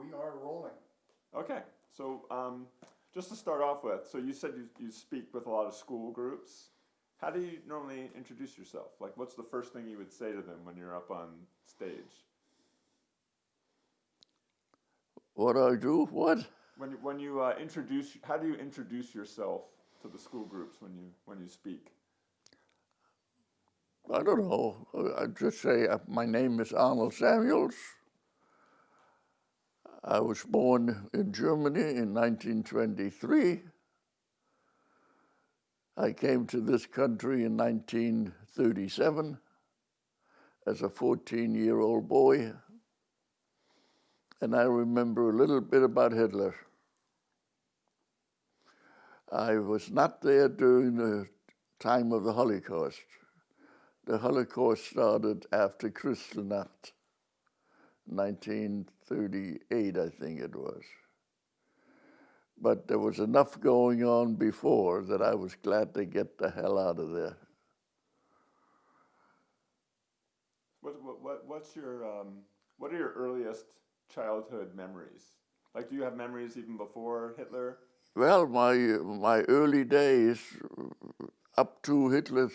We are rolling. Okay, so just to start off with, so you said you speak with a lot of school groups. How do you normally introduce yourself? Like, what's the first thing you would say to them when you're up on stage? What I do? What? When you introduce, how do you introduce yourself to the school groups when you speak? I don't know. I just say my name is Arnold Samuels. I was born in Germany in 1923. I came to this country in 1937 as a 14-year-old boy. And I remember a little bit about Hitler. I was not there during the time of the Holocaust. The Holocaust started after Kristallnacht, 1938, I think it was. But there was enough going on before that I was glad to get the hell out of there. What are your earliest childhood memories? Like, do you have memories even before Hitler? Well, my early days, up to Hitler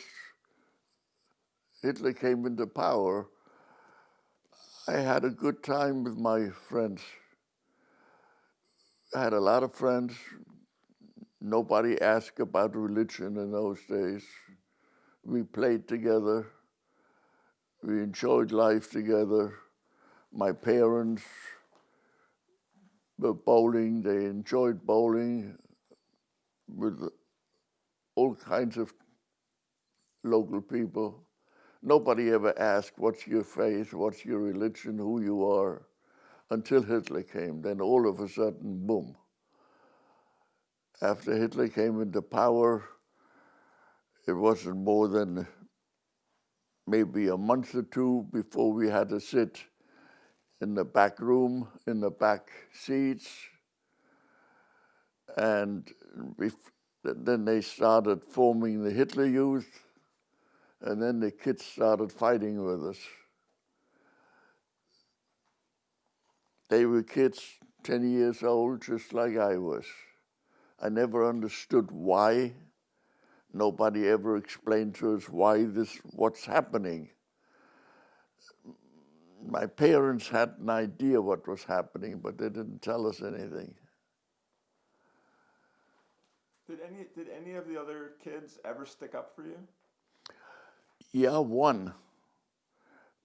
came into power, I had a good time with my friends. I had a lot of friends. Nobody asked about religion in those days. We played together. We enjoyed life together. My parents were bowling. They enjoyed bowling with all kinds of local people. Nobody ever asked, what's your faith, what's your religion, who you are, until Hitler came. Then all of a sudden, boom. After Hitler came into power, it wasn't more than maybe a month or two before we had to sit in the back room, in the back seats. And then they started forming the Hitler Youth, and then the kids started fighting with us. They were kids 10 years old, just like I was. I never understood why. Nobody ever explained to us what's happening. My parents had an idea what was happening, but they didn't tell us anything. Did any of the other kids ever stick up for you? Yeah, one.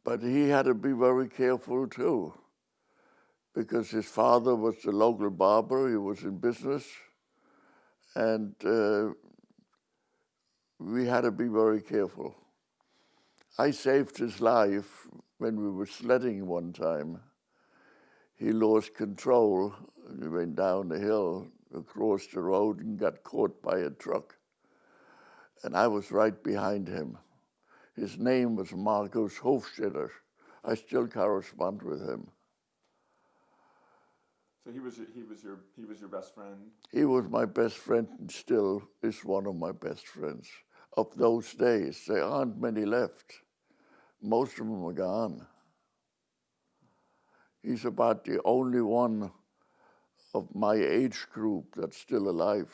But he had to be very careful too, because his father was the local barber. He was in business. And we had to be very careful. I saved his life when we were sledding one time. He lost control. He went down the hill, across the road, and got caught by a truck. And I was right behind him. His name was Marcus Hofstetter. I still correspond with him. So he was your best friend? He was my best friend and still is one of my best friends of those days. There aren't many left. Most of them are gone. He's about the only one of my age group that's still alive.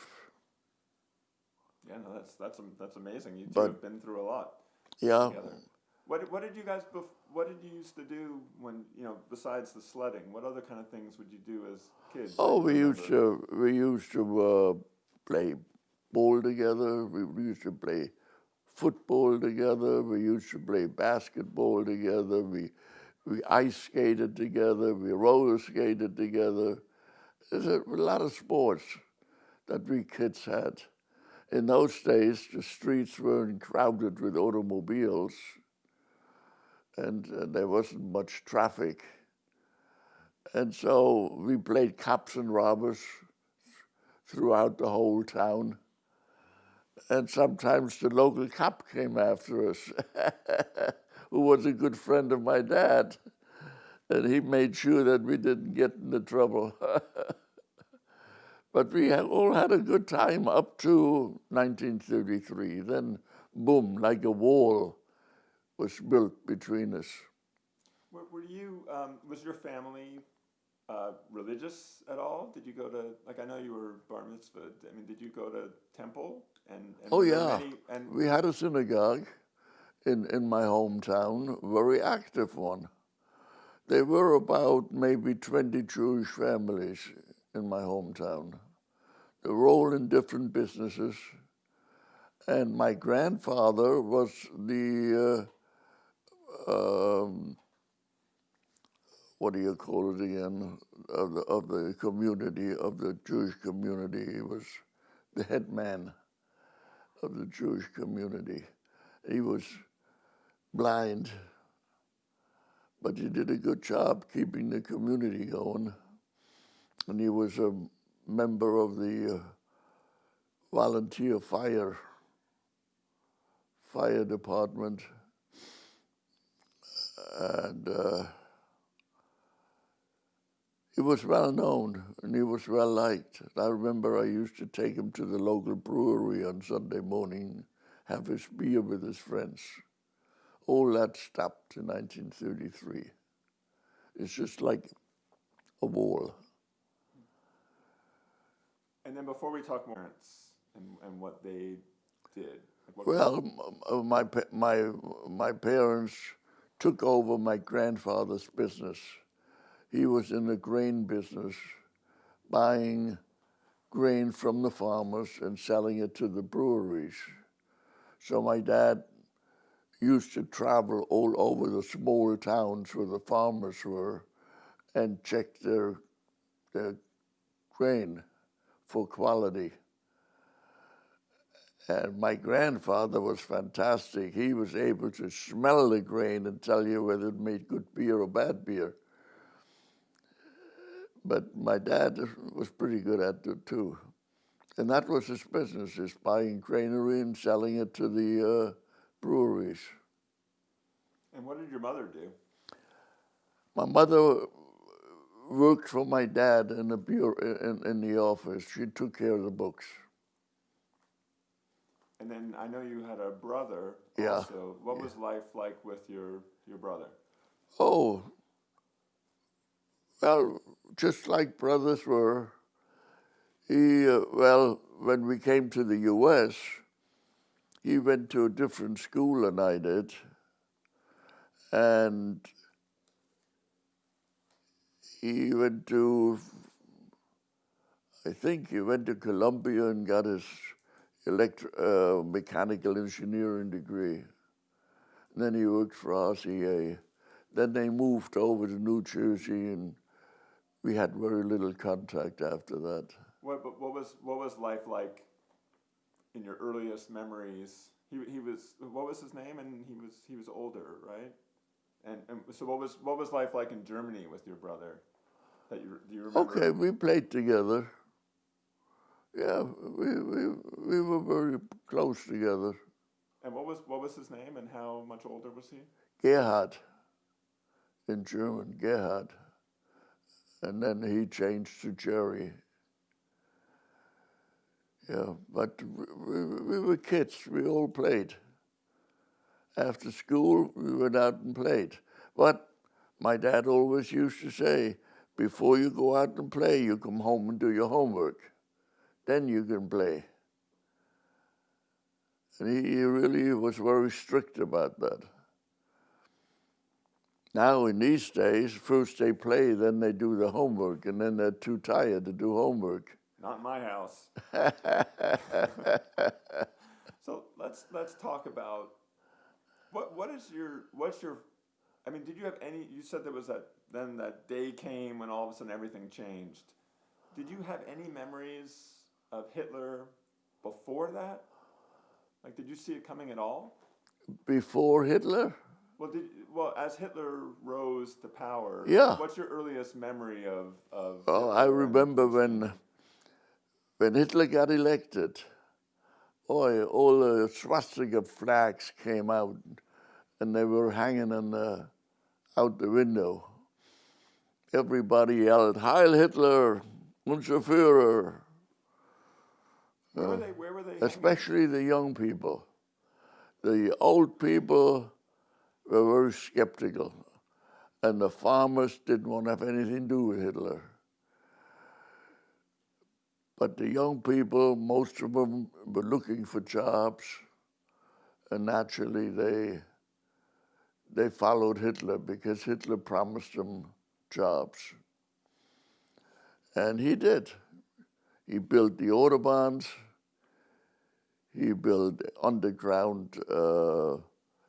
Yeah, no, that's amazing. You two have been through a lot together. What did you used to do when, besides the sledding? What other kind of things would you do as kids? Oh, we used to play ball together. We used to play football together. We used to play basketball together. We ice skated together. We roller skated together. There's a lot of sports that we kids had. In those days, the streets weren't crowded with automobiles, and there wasn't much traffic. And so we played cops and robbers throughout the whole town. And sometimes the local cop came after us, who was a good friend of my dad. And he made sure that we didn't get into trouble. But we all had a good time up to 1933. Then, boom, like a wall was built between us. Was your family religious at all? Did you go to, like, I know you were bar mitzvah. I mean, did you go to temple? And Oh were there yeah, many, and we had a synagogue in my hometown, very active one. There were about maybe 20 Jewish families in my hometown. They were all in different businesses. And my grandfather was the, what do you call it again, of the community, of the Jewish community. He was the head man of the Jewish community. He was blind, but he did a good job keeping the community going. And he was a member of the volunteer fire department. And he was well known and he was well liked. I remember I used to take him to the local brewery on Sunday morning, have his beer with his friends. All that stopped in 1933. It's just like a wall. And then before we talk more parents and what they did. Like my parents took over my grandfather's business. He was in the grain business, buying grain from the farmers and selling it to the breweries. So my dad used to travel all over the small towns where the farmers were and check their grain for quality. And my grandfather was fantastic. He was able to smell the grain and tell you whether it made good beer or bad beer. But my dad was pretty good at it too. And that was his business, is buying granary and selling it to the breweries. And what did your mother do? My mother worked for my dad in the bureau, in the office. She took care of the books. And then I know you had a brother yeah. also. What was life like with your brother? Oh, well, just like brothers were. He, when we came to the U.S., he went to a different school than I did. And he went to, I think he went to Columbia and got his mechanical engineering degree. And then he worked for RCA. Then they moved over to New Jersey, and we had very little contact after that. What was life like in your earliest memories? He was, what was his name? And he was older, right? And so what was life like in Germany with your brother? Do you remember? Okay, we played together. Yeah, we were very close together. And what was his name, and how much older was he? Gerhard, in German, Gerhard. And then he changed to Jerry. Yeah, but we were kids. We all played. After school, we went out and played. But my dad always used to say, before you go out and play, you come home and do your homework. Then you can play. And he really was very strict about that. Now in these days, first they play, then they do the homework, and then they're too tired to do homework. Not in my house. So let's talk about what's your I mean, did you have any, you said there was that day came when all of a sudden everything changed. Did you have any memories of Hitler before that? Like, did you see it coming at all? Before Hitler? Well, as Hitler rose to power, yeah. What's your earliest memory of Oh, I remember when Hitler got elected, all the swastika flags came out, and they were hanging out the window. Everybody yelled, Heil Hitler, unser Führer. Where were they? Especially the young people. The old people were very skeptical. and the farmers didn't want to have anything to do with Hitler. But the young people, most of them were looking for jobs, and naturally they followed Hitler because Hitler promised them jobs. And he did. He built the Autobahns. He built underground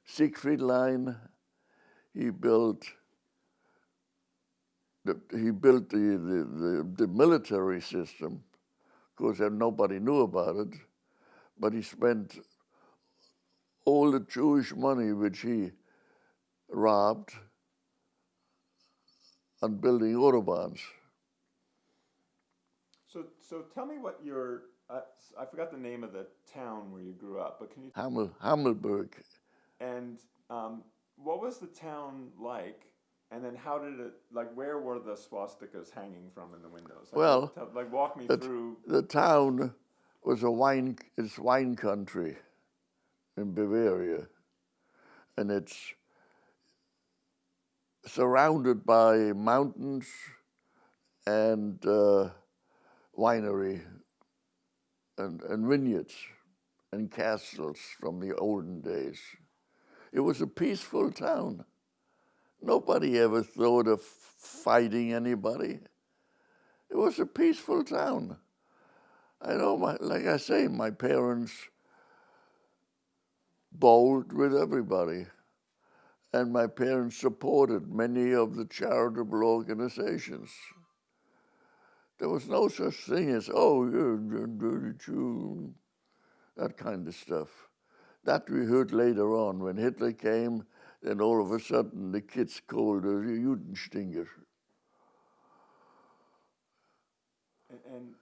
Siegfried line. He built the military system. Of course, nobody knew about it, but he spent all the Jewish money which he robbed on building Autobahns. So tell me what your, I forgot the name of the town where you grew up, but can you? Hammelburg. And what was the town like? And then how did it, like, where were the swastikas hanging from in the windows? Like, Well, walk me through. The town was it's wine country in Bavaria. And it's surrounded by mountains and winery and vineyards and castles from the olden days. It was a peaceful town. Nobody ever thought of fighting anybody. It was a peaceful town. I know, like I say, my parents bowled with everybody. And my parents supported many of the charitable organizations. There was no such thing as, oh, you're a dirty Jew, that kind of stuff. That we heard later on. When Hitler came, then all of a sudden the kids called her Judenstinker. And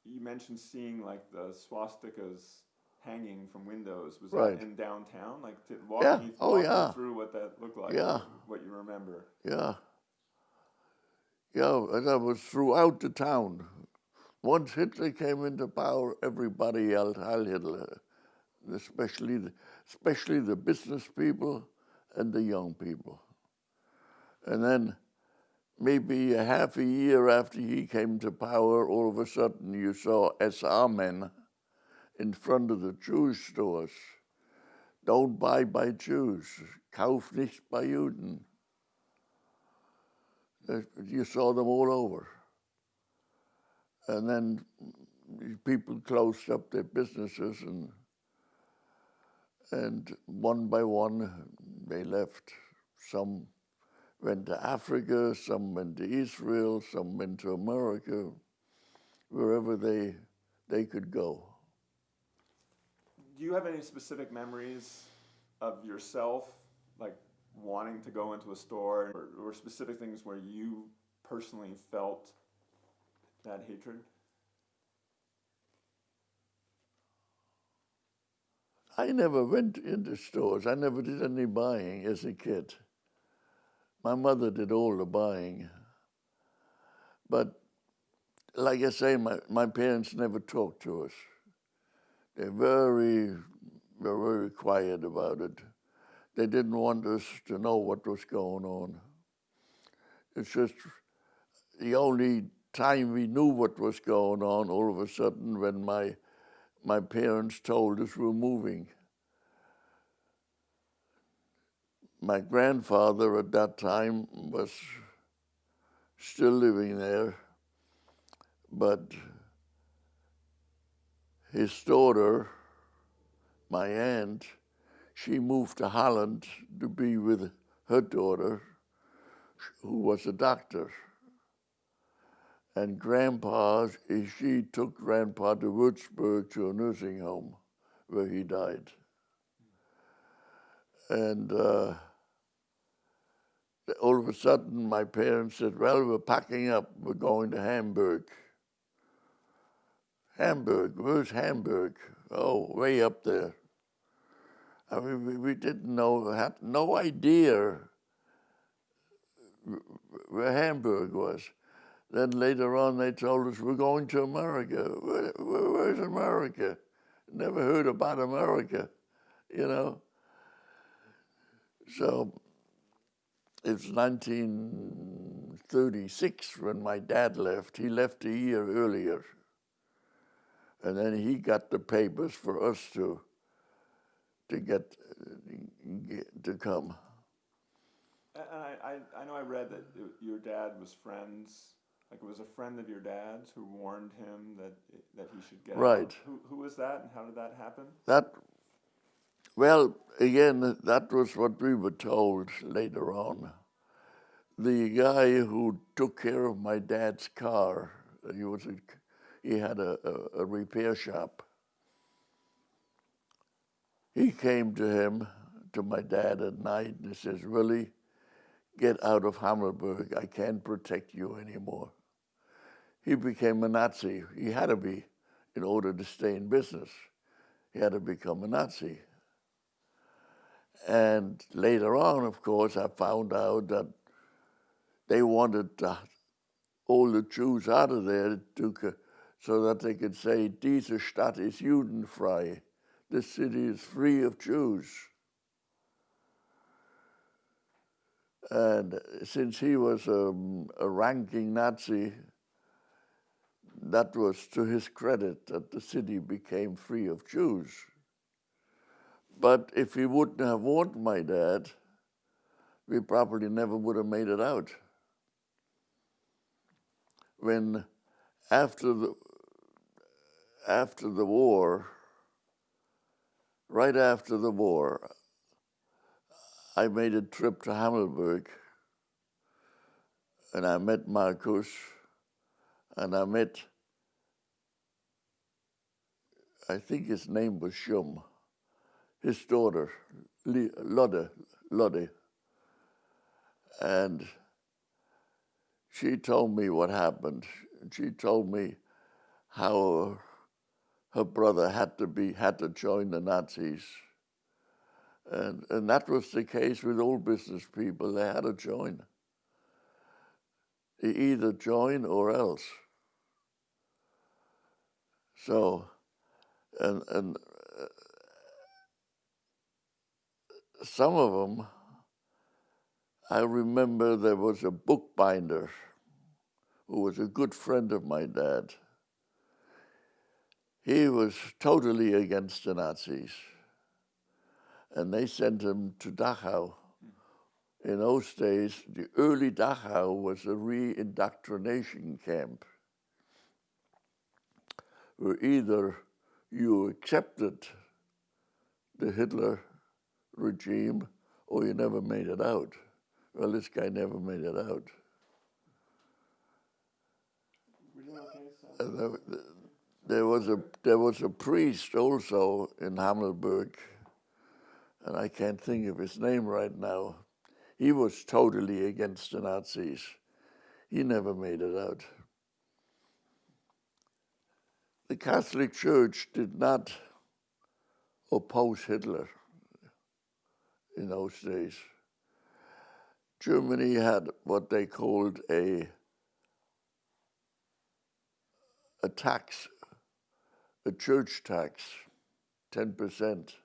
you mentioned seeing like the swastikas hanging from windows. Was right. that in downtown? Like walk me through what that looked like. Yeah. What you remember. Yeah. Yeah, and that was throughout the town. Once Hitler came into power, everybody yelled Heil Hitler, especially the business people and the young people. And then maybe a half a year after he came to power, all of a sudden you saw SR men in front of the Jewish stores. Don't buy by Jews. Kauf nicht bei Juden. You saw them all over. And then people closed up their businesses and one by one they left. Some went to Africa, some went to Israel, some went to America, wherever they could go. Do you have any specific memories of yourself, like wanting to go into a store, or specific things where you personally felt that hatred? I never went into stores. I never did any buying as a kid. My mother did all the buying. But like I say, my parents never talked to us. They were very quiet about it. They didn't want us to know what was going on. It's just the only time we knew what was going on, all of a sudden, when my parents told us we were moving. My grandfather at that time was still living there, but his daughter, my aunt, she moved to Holland to be with her daughter, who was a doctor. And she took Grandpa to Würzburg to a nursing home where he died. And all of a sudden, my parents said, well, we're packing up. We're going to Hamburg. Hamburg? Where's Hamburg? Oh, way up there. I mean, we didn't know, had no idea where Hamburg was. Then later on, they told us, we're going to America. Where's America? Never heard about America, you know. So it's 1936 when my dad left. He left a year earlier. And then he got the papers for us to come. And I know I read that your dad was friends, like it was a friend of your dad's who warned him that he should get Right. out. Who was that, and how did that happen? Well, again, that was what we were told later on. The guy who took care of my dad's car, he had a repair shop. He came to my dad at night, and he says, "Willie, get out of Hammelburg. I can't protect you anymore." He became a Nazi. He had to be in order to stay in business. He had to become a Nazi. And later on, of course, I found out that they wanted all the Jews out of there so that they could say, "Diese Stadt ist judenfrei." This city is free of Jews. And since he was a ranking Nazi, that was to his credit that the city became free of Jews. But if he wouldn't have warned my dad, we probably never would have made it out. When after the war, right after the war, I made a trip to Hammelburg, and I met Marcus, and I met, I think his name was Schum, his daughter, Lodde. And she told me what happened. She told me how her brother had to join the Nazis. And that was the case with all business people. They had to join. They either join or else. So, and some of them, I remember there was a bookbinder who was a good friend of my dad. He was totally against the Nazis. And they sent him to Dachau. In those days, the early Dachau was a re-indoctrination camp where either you accepted the Hitler regime or you never made it out. Well, this guy never made it out. There was a priest also in Hammelburg, and I can't think of his name right now. He was totally against the Nazis. He never made it out. The Catholic Church did not oppose Hitler in those days. Germany had what they called a tax, a church tax, 10%.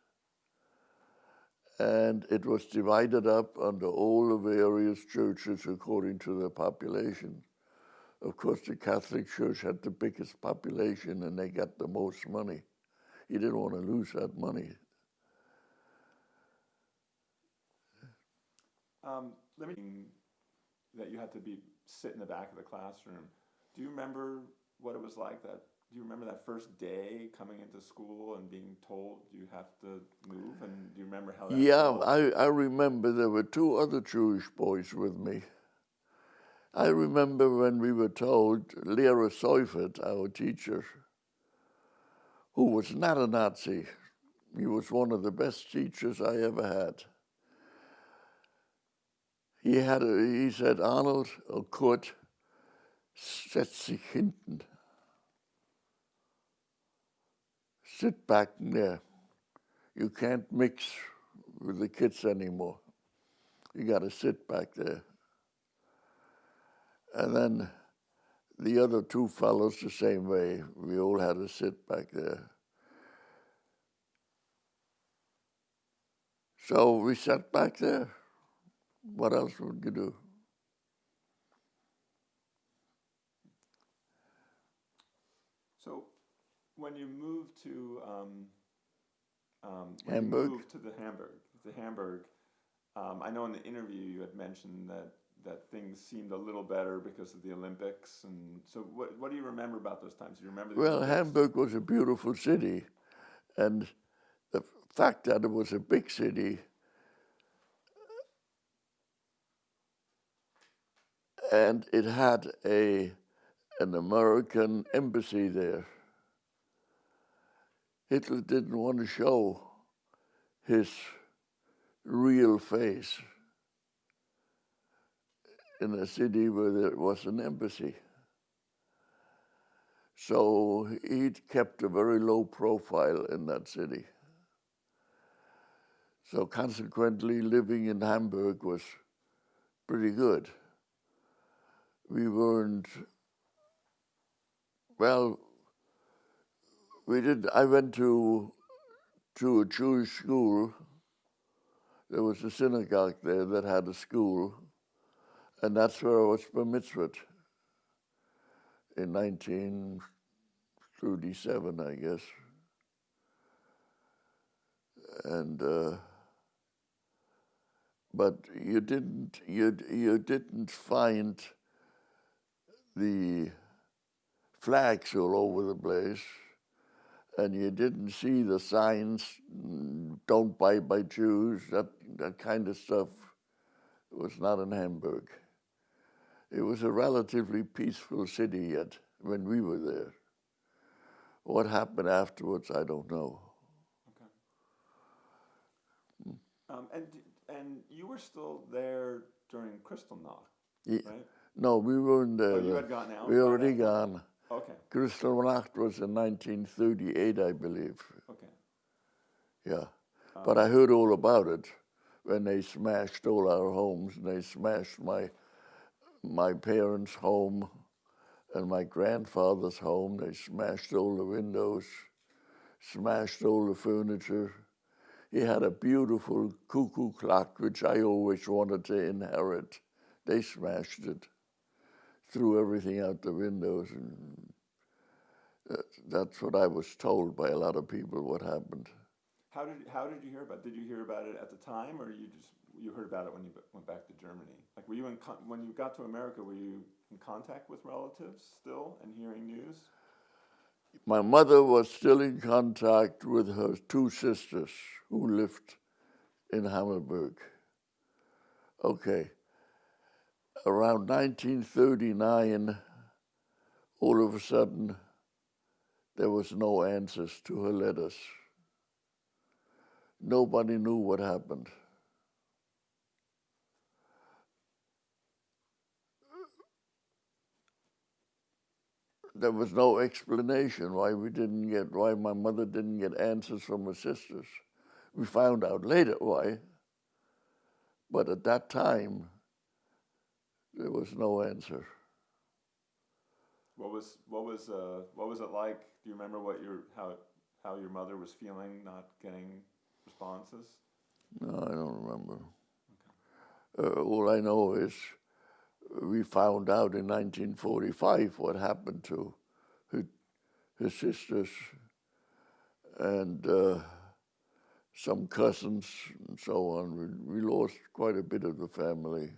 And it was divided up under all the various churches according to their population. Of course, the Catholic Church had the biggest population and they got the most money. You didn't want to lose that money. That you had to sit in the back of the classroom. Do you remember what it was like? Do you remember that first day coming into school and being told you have to move? And do you remember how that felt? I remember there were two other Jewish boys with me. I remember when we were told, Lehrer Seufert, our teacher, who was not a Nazi, he was one of the best teachers I ever had. He said, "Arnold or Kurt, setz sich hinten. Sit back there. You can't mix with the kids anymore. You got to sit back there." And then the other two fellows the same way. We all had to sit back there. So we sat back there. What else would you do? So, when you moved to Hamburg? Hamburg, I know in the interview you had mentioned that things seemed a little better because of the Olympics, and so what do you remember about those times? Do you remember the Well, Olympics? Hamburg was a beautiful city, and the fact that it was a big city and it had an American embassy there. Hitler didn't want to show his real face in a city where there was an embassy. So he kept a very low profile in that city. So consequently, living in Hamburg was pretty good. We weren't, well, I went to a Jewish school. There was a synagogue there that had a school, and that's where I was bar mitzvahed in 1937, I guess. And but you didn't find the flags all over the place, and you didn't see the signs, "Don't buy by Jews," that kind of stuff. It was not in Hamburg. It was a relatively peaceful city yet when we were there. What happened afterwards, I don't know. Okay. And you were still there during Kristallnacht, right? No, we weren't there. Oh, you had gone out? We already gone. Okay. Kristallnacht was in 1938, I believe. Okay. Yeah. But I heard all about it when they smashed all our homes. And they smashed my parents' home and my grandfather's home. They smashed all the windows, smashed all the furniture. He had a beautiful cuckoo clock, which I always wanted to inherit. They smashed it, threw everything out the windows, and that's what I was told by a lot of people what happened. How did you hear about it? Did you hear about it at the time, or you heard about it when you went back to Germany? Like, were you when you got to America, were you in contact with relatives still and hearing news? My mother was still in contact with her two sisters who lived in Hamburg. Okay. Around 1939, all of a sudden, there was no answers to her letters. Nobody knew what happened. There was no explanation why my mother didn't get answers from her sisters. We found out later why, but at that time, there was no answer. What was it like? Do you remember how your mother was feeling, not getting responses? No, I don't remember. Okay. All I know is we found out in 1945 what happened to her sisters and some cousins and so on. We lost quite a bit of the family,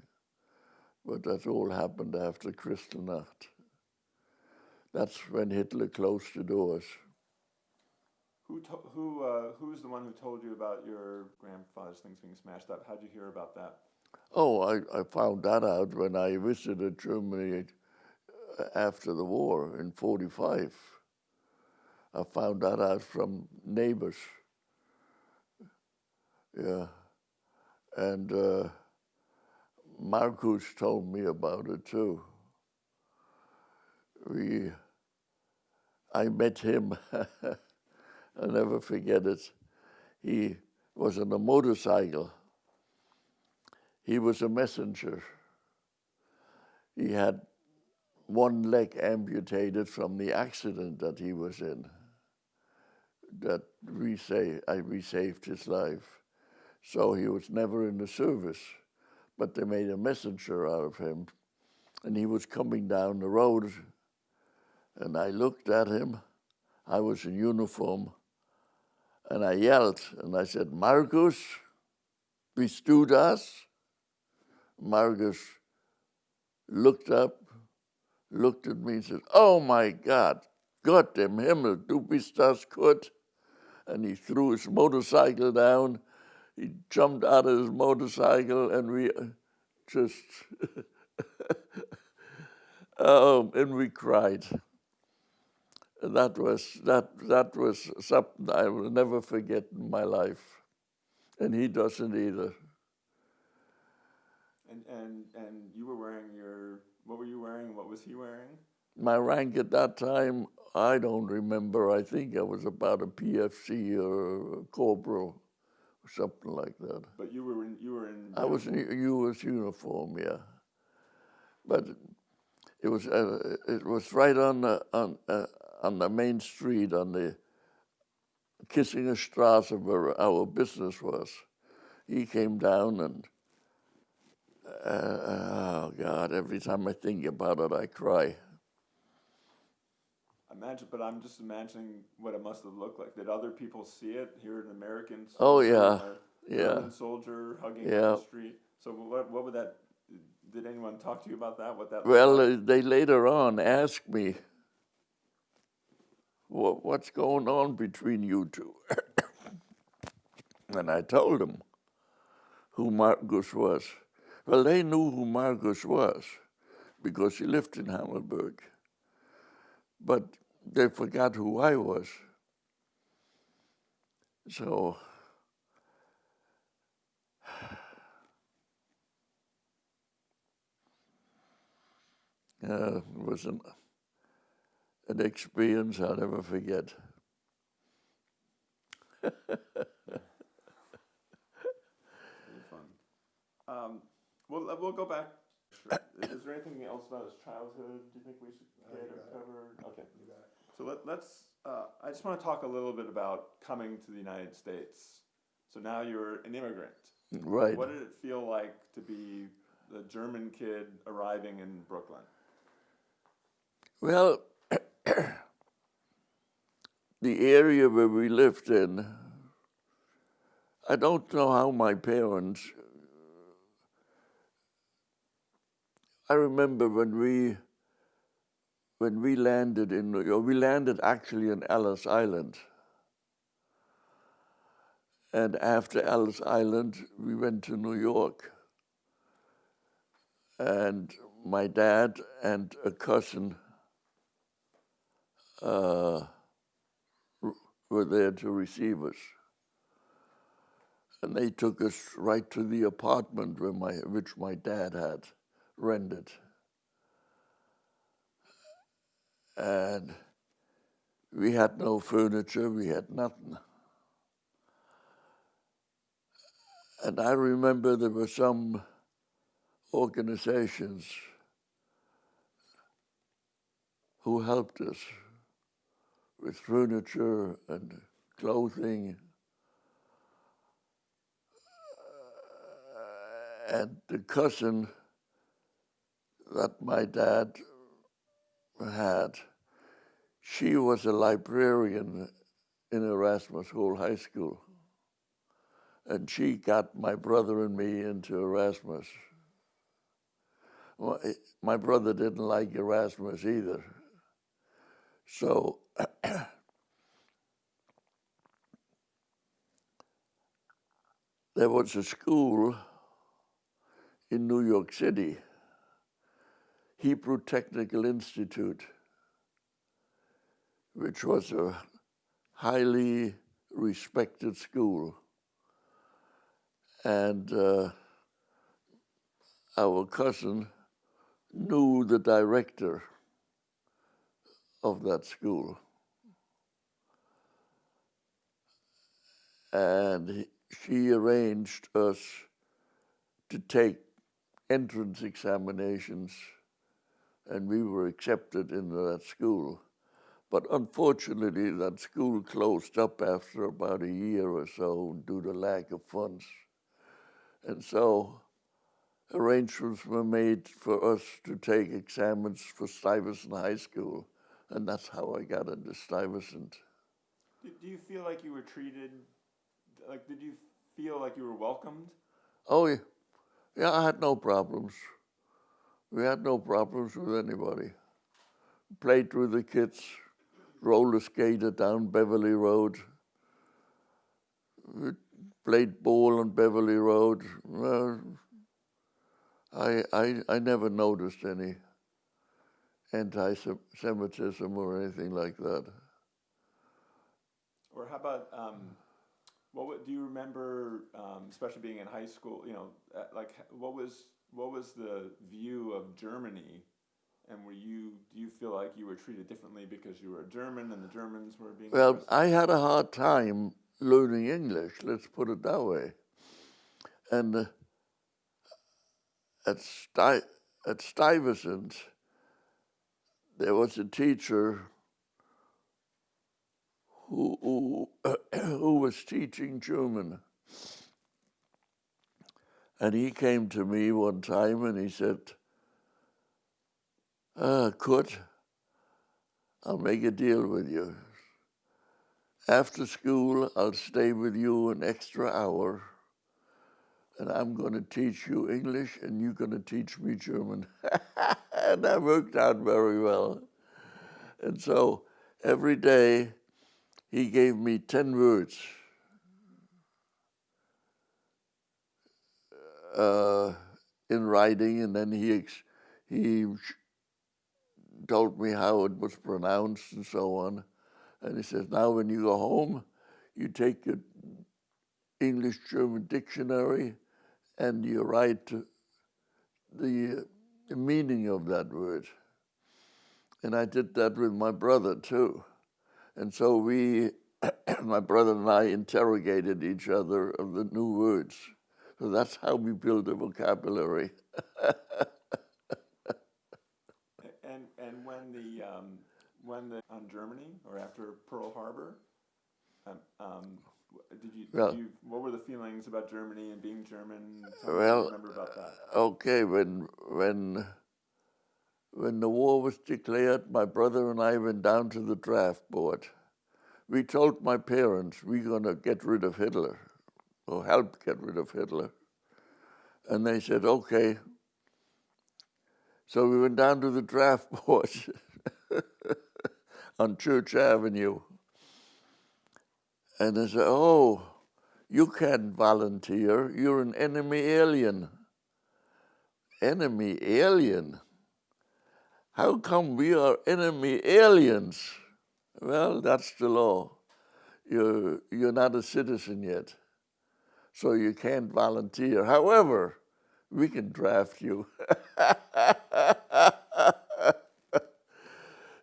but that all happened after Kristallnacht. That's when Hitler closed the doors. Who's the one who told you about your grandfather's things being smashed up? How'd you hear about that? Oh, I found that out when I visited Germany after the war in 1945. I found that out from neighbors. Yeah. And Marcus told me about it too. I met him. I'll never forget it. He was on a motorcycle. He was a messenger. He had one leg amputated from the accident that he was in. That we saved his life. So he was never in the service. but they made a messenger out of him. And he was coming down the road, and I looked at him. I was in uniform, and I yelled, and I said, "Markus, bist du das?" Markus looked up, looked at me and said, "Oh my God, Gott im Himmel, du bist das Kurt." And he threw his motorcycle down. He jumped out of his motorcycle, and we just, and we cried. And that was something I will never forget in my life. And he doesn't either. And you were wearing what were you wearing? What was he wearing? My rank at that time, I don't remember. I think I was about a PFC or a corporal or something like that. But you were in. I was in U.S. uniform, yeah. But it was right on the main street on the Kissingerstraße where our business was. He came down and. Oh God! Every time I think about it, I cry. But I'm just imagining what it must have looked like. Did other people see it? Hear an American soldier, oh yeah, German soldier hugging on the street. So what would that? Did anyone talk to you about that? What that? Well, they later on asked me, "What's going on between you two?" And I told them who Markus was. Well, they knew who Markus was because he lived in Hammelburg. But they forgot who I was. So it was an experience I'll never forget. Really fun. We'll go back. Is there anything else about his childhood do you think we should cover? Okay. So let's. I just want to talk a little bit about coming to the United States. So now you're an immigrant. Right. What did it feel like to be the German kid arriving in Brooklyn? Well, the area where we lived in, I don't know how my parents. I remember when we landed in New York, we landed actually in Ellis Island. And after Ellis Island, we went to New York. And my dad and a cousin were there to receive us. And they took us right to the apartment which my dad had rented. And we had no furniture, we had nothing. And I remember there were some organizations who helped us with furniture and clothing. And the cousin that my dad had, she was a librarian in Erasmus Hall High School. And she got my brother and me into Erasmus. Well, my brother didn't like Erasmus either. So there was a school in New York City, Hebrew Technical Institute, which was a highly respected school. And our cousin knew the director of that school. And she arranged us to take entrance examinations, and we were accepted into that school. But unfortunately, that school closed up after about a year or so due to lack of funds. And so arrangements were made for us to take examens for Stuyvesant High School, and that's how I got into Stuyvesant. Do you feel like you were treated, like, did you feel like you were welcomed? Oh, yeah. Yeah, I had no problems. We had no problems with anybody. Played with the kids, roller skated down Beverly Road. We played ball on Beverly Road. I never noticed any anti-Semitism or anything like that. Or how about, do you remember, especially being in high school, you know, like what was the view of Germany, and do you feel like you were treated differently because you were a German and the Germans were being Well, oppressed? I had a hard time learning English, let's put it that way. And at Stuyvesant, there was a teacher who was teaching German. And he came to me one time and he said, Kurt, I'll make a deal with you. After school, I'll stay with you an extra hour, and I'm going to teach you English, and you're going to teach me German. And that worked out very well. And so every day, he gave me 10 words. In writing, and then he told me how it was pronounced and so on. And he says, now when you go home, you take your English-German dictionary and you write the meaning of that word. And I did that with my brother too. And so my brother and I interrogated each other of the new words. So that's how we build a vocabulary. And when on Germany or after Pearl Harbor, what were the feelings about Germany and being German? Tell me what you remember about that. Okay, when the war was declared, my brother and I went down to the draft board. We told my parents we're going to get rid of Hitler, or help get rid of Hitler. And they said, okay. So we went down to the draft board on Church Avenue. And they said, oh, you can't volunteer. You're an enemy alien. Enemy alien? How come we are enemy aliens? Well, that's the law. You're not a citizen yet, so you can't volunteer. However, we can draft you.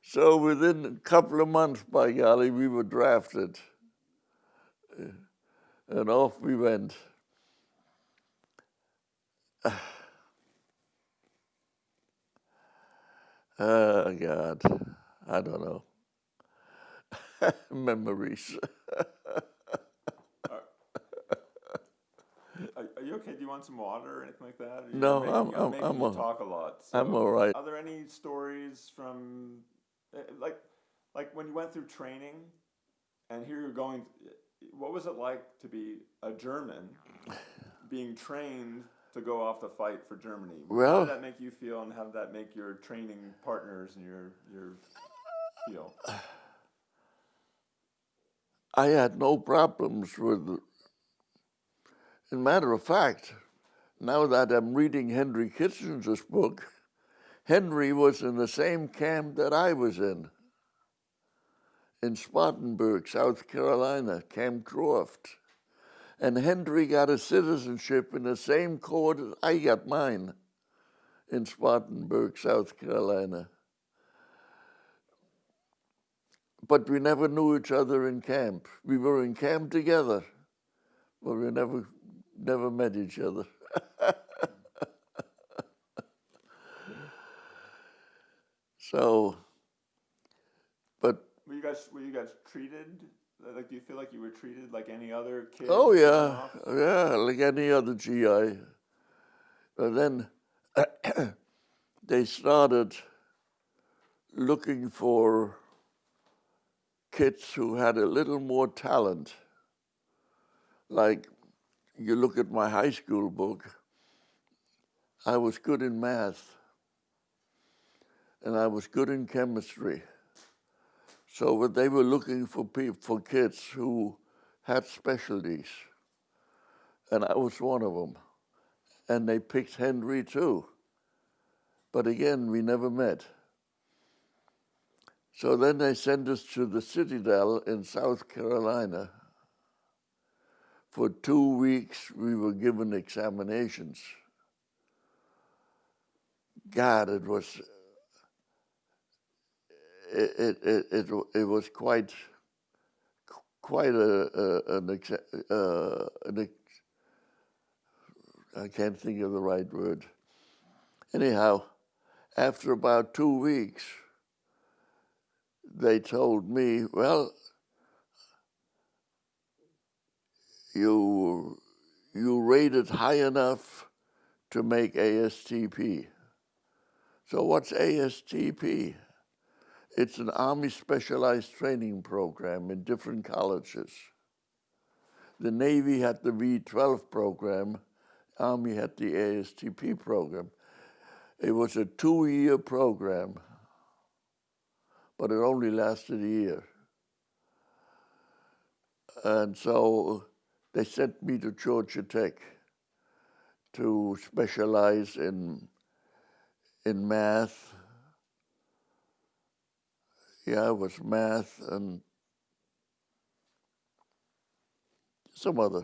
So within a couple of months, by golly, we were drafted. And off we went. Oh, God, I don't know. Memories. Are you okay? Do you want some water or anything like that? No, I'm making you talk a lot. So I'm all right. Are there any stories from, like when you went through training, and here you're going? What was it like to be a German, being trained to go off to fight for Germany? Well, how did that make you feel, and how did that make your training partners and your feel? I had no problems with. As a matter of fact, now that I'm reading Henry Kissinger's book, Henry was in the same camp that I was in Spartanburg, South Carolina, Camp Croft. And Henry got a citizenship in the same court as I got mine in Spartanburg, South Carolina. But we never knew each other in camp. We were in camp together, but we never met each other. So, but were you guys treated? Like, do you feel like you were treated like any other kid? Oh yeah, like any other GI. And then they started looking for kids who had a little more talent. Like, you look at my high school book, I was good in math, and I was good in chemistry. So they were looking for kids who had specialties, and I was one of them. And they picked Henry too. But again, we never met. So then they sent us to the Citadel in South Carolina. For 2 weeks, we were given examinations. God, it was quite I can't think of the right word. Anyhow, after about 2 weeks, they told me, well, you rated high enough to make ASTP. So what's ASTP? It's an Army Specialized Training Program in different colleges. The Navy had the V-12 program, Army had the ASTP program. It was a 2-year program, but it only lasted a year. And so they sent me to Georgia Tech to specialize in math. Yeah, it was math and some other.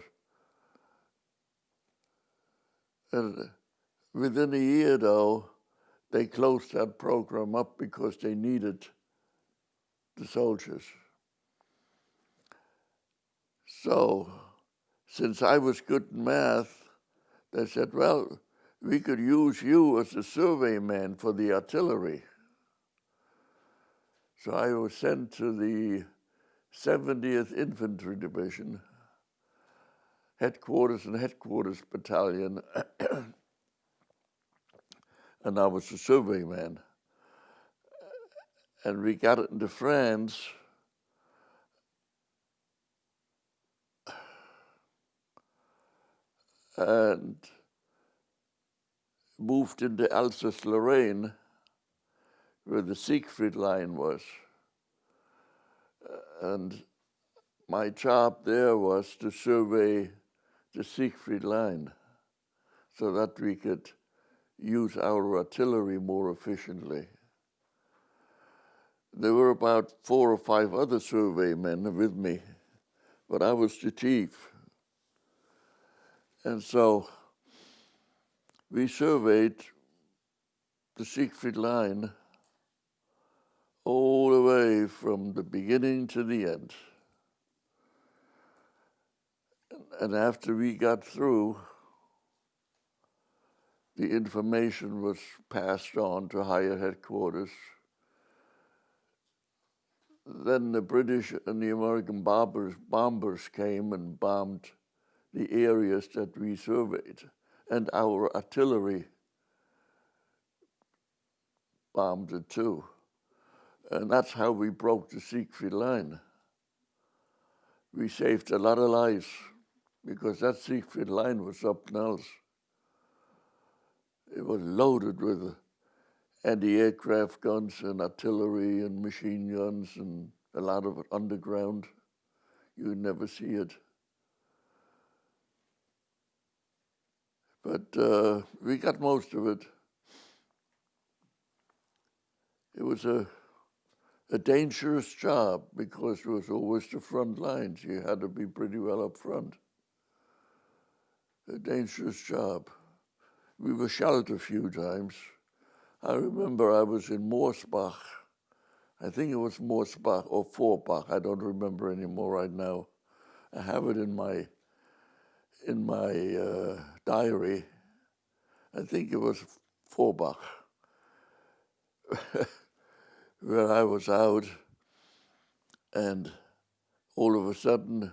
And within a year, though, they closed that program up because they needed the soldiers. So, since I was good in math, they said, well, we could use you as a surveyman for the artillery. So I was sent to the 70th Infantry Division, headquarters battalion, and I was a surveyman. And we got into France, and moved into Alsace-Lorraine, where the Siegfried line was. And my job there was to survey the Siegfried line so that we could use our artillery more efficiently. There were about 4 or 5 other surveymen with me, but I was the chief. And so we surveyed the Siegfried line all the way from the beginning to the end. And after we got through, the information was passed on to higher headquarters. Then the British and the American bombers came and bombed the areas that we surveyed, and our artillery bombed it too. And that's how we broke the Siegfried line. We saved a lot of lives because that Siegfried line was something else. It was loaded with anti-aircraft guns and artillery and machine guns and a lot of it underground. You would never see it. But we got most of it. It was a dangerous job because it was always the front lines. You had to be pretty well up front. A dangerous job. We were shelled a few times. I remember I was in Morsbach. I think it was Morsbach or Vorbach. I don't remember anymore right now. I have it in my diary. I think it was Vorbach, where I was out, and all of a sudden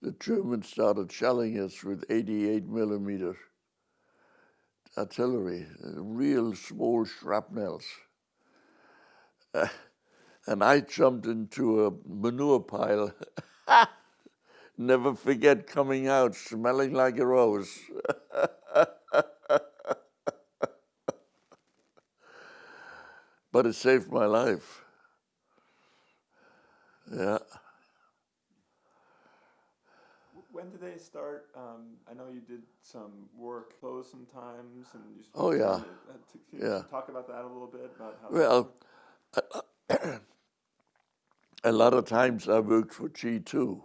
the Germans started shelling us with 88 millimeter. artillery, real small shrapnels. And I jumped into a manure pile. Never forget coming out smelling like a rose. But it saved my life. Yeah. When did they start? I know you did some work close sometimes, and you Oh, yeah. Can you talk about that a little bit about how? Well, a lot of times I worked for G2,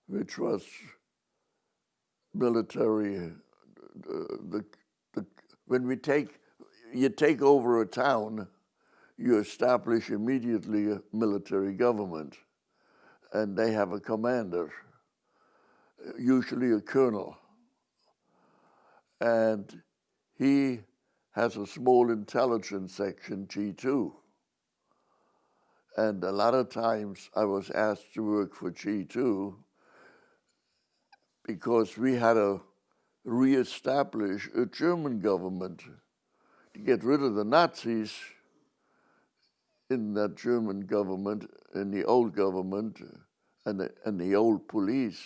which was military. When you take over a town, you establish immediately a military government, and they have a commander, usually a colonel, and he has a small intelligence section, G2. And a lot of times I was asked to work for G2 because we had to reestablish a German government to get rid of the Nazis in that German government, in the old government, and the old police,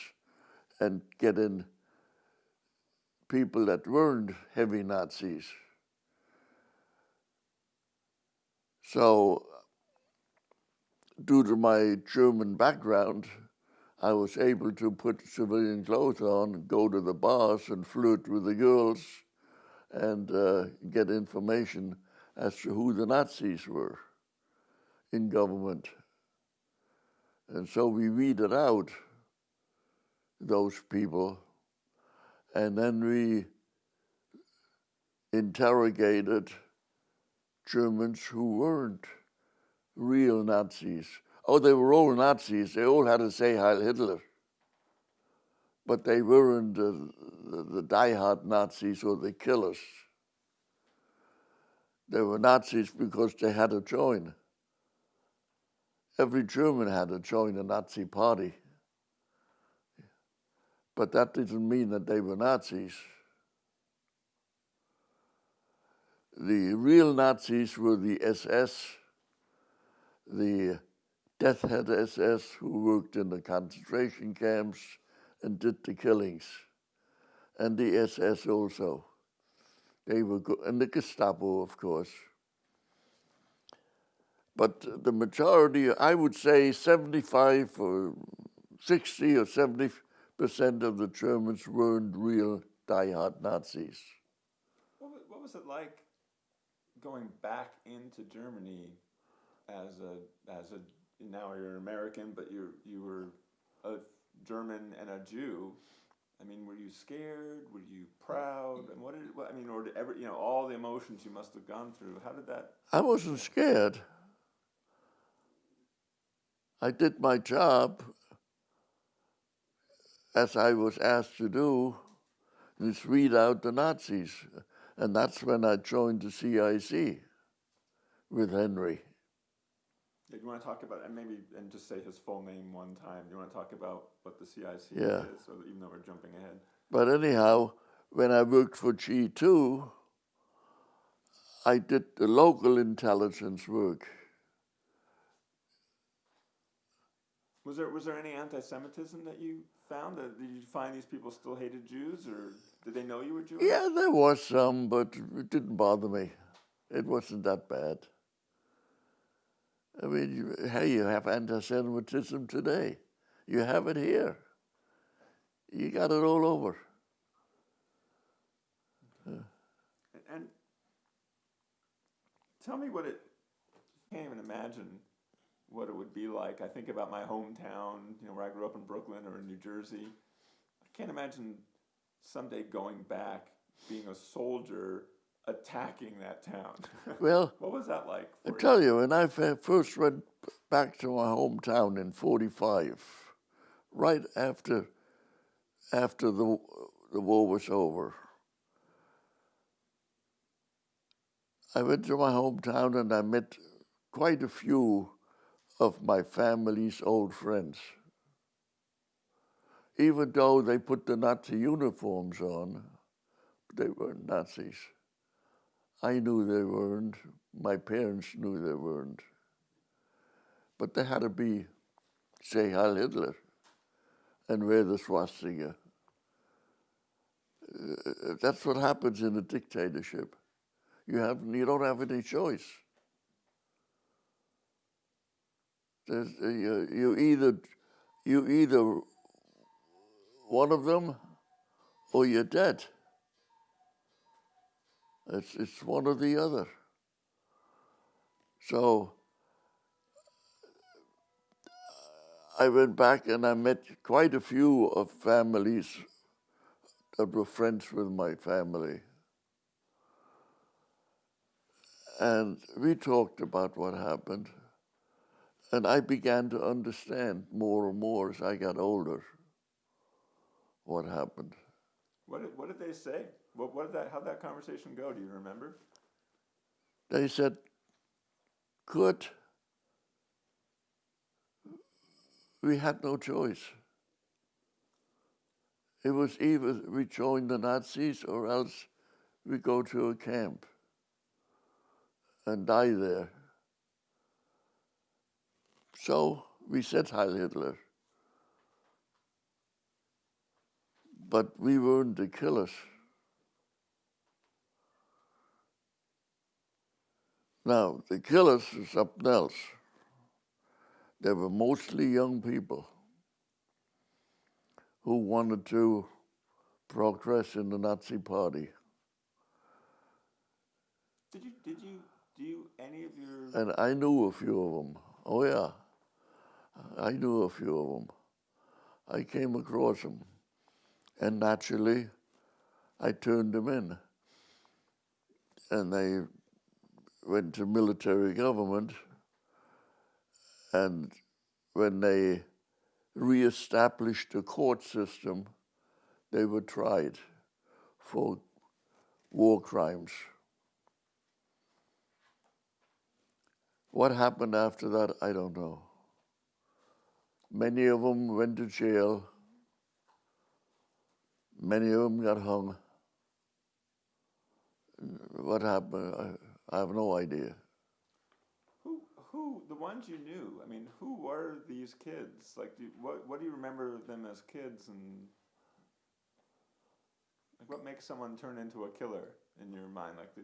and get in people that weren't heavy Nazis. So, due to my German background, I was able to put civilian clothes on, go to the bars and flirt with the girls and get information as to who the Nazis were in government. And so we weeded out those people, and then we interrogated Germans who weren't real Nazis. Oh, they were all Nazis. They all had to say Heil Hitler. But they weren't the die-hard Nazis or the killers. They were Nazis because they had to join. Every German had to join a Nazi party. But that didn't mean that they were Nazis. The real Nazis were the SS, the death head SS who worked in the concentration camps and did the killings, and the SS also. They were good, and the Gestapo, of course. But the majority, I would say 75 or 60 or 70% of the Germans weren't real die-hard Nazis. What was it like going back into Germany as a now you're an American, but you were a German and a Jew? I mean, were you scared? Were you proud? And all the emotions you must have gone through. How did that? I wasn't scared. I did my job as I was asked to do, is weed out the Nazis. And that's when I joined the CIC with Henry. Do you want to talk about, and just say his full name one time, do you want to talk about what the CIC is, so even though we're jumping ahead? But anyhow, when I worked for G2, I did the local intelligence work. Was there any anti-Semitism that you found? Did you find these people still hated Jews, or did they know you were Jewish? Yeah, there was some, but it didn't bother me. It wasn't that bad. I mean, hey, you have anti-Semitism today. You have it here. You got it all over. And tell me what it, I can't even imagine what it would be like. I think about my hometown, where I grew up in Brooklyn or in New Jersey. I can't imagine someday going back, being a soldier, attacking that town. Well, what was that like for you? I tell you, when I first went back to my hometown in 1945, right after the war was over, I went to my hometown and I met quite a few of my family's old friends. Even though they put the Nazi uniforms on, they weren't Nazis. I knew they weren't. My parents knew they weren't. But they had to say Heil Hitler and wear the swastika. That's what happens in a dictatorship. You don't have any choice. You either one of them or you're dead. It's one or the other. So I went back and I met quite a few of families that were friends with my family. And we talked about what happened. And I began to understand more and more as I got older what happened. What did they say? How'd that conversation go? Do you remember? They said, Kurt, we had no choice. It was either we joined the Nazis or else we go to a camp and die there. So we said Heil Hitler. But we weren't the killers. Now, the killers is something else. They were mostly young people who wanted to progress in the Nazi Party. Any of your... And I knew a few of them. Oh, yeah. I knew a few of them. I came across them. And naturally, I turned them in. And they went to military government. And when they reestablished the court system, they were tried for war crimes. What happened after that, I don't know. Many of them went to jail. Many of them got hung. What happened, I have no idea. The ones you knew, I mean, who were these kids? Like, what do you remember them as kids, and like, what makes someone turn into a killer in your mind? Like,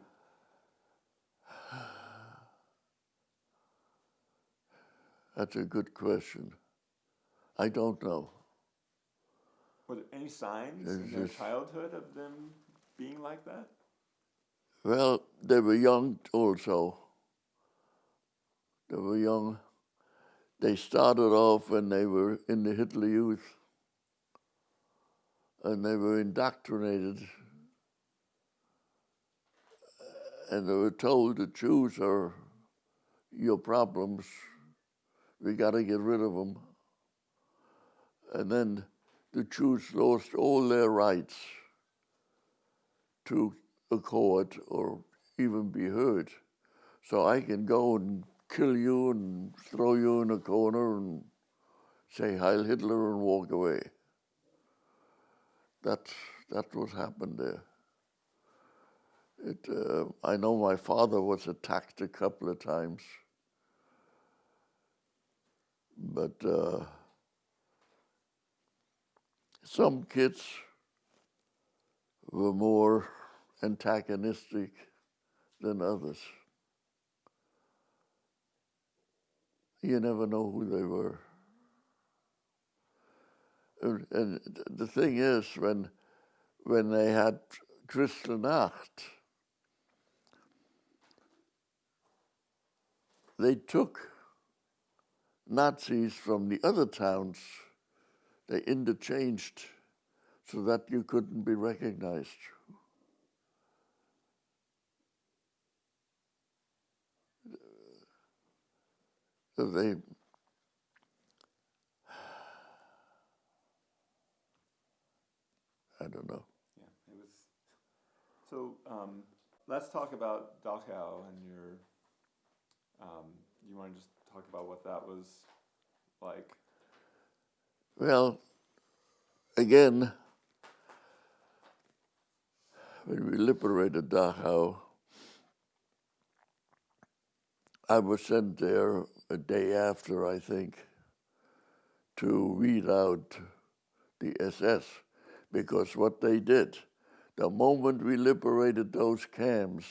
That's a good question. I don't know. Were there any signs in their childhood of them being like that? Well, they were young also. They were young. They started off when they were in the Hitler Youth, and they were indoctrinated, and they were told the Jews are your problems. We got to get rid of them. And then the Jews lost all their rights to a court or even be heard. So I can go and kill you and throw you in a corner and say Heil Hitler and walk away. That's what happened there. I know my father was attacked a couple of times, but some kids were more antagonistic than others. You never know who they were. And the thing is, when they had Kristallnacht, they took Nazis from the other towns. They interchanged so that you couldn't be recognized. So I don't know. Yeah, it was. So let's talk about Dachau and your. You want to just talk about what that was like? Well, again, when we liberated Dachau, I was sent there a day after, I think, to weed out the SS, because what they did, the moment we liberated those camps,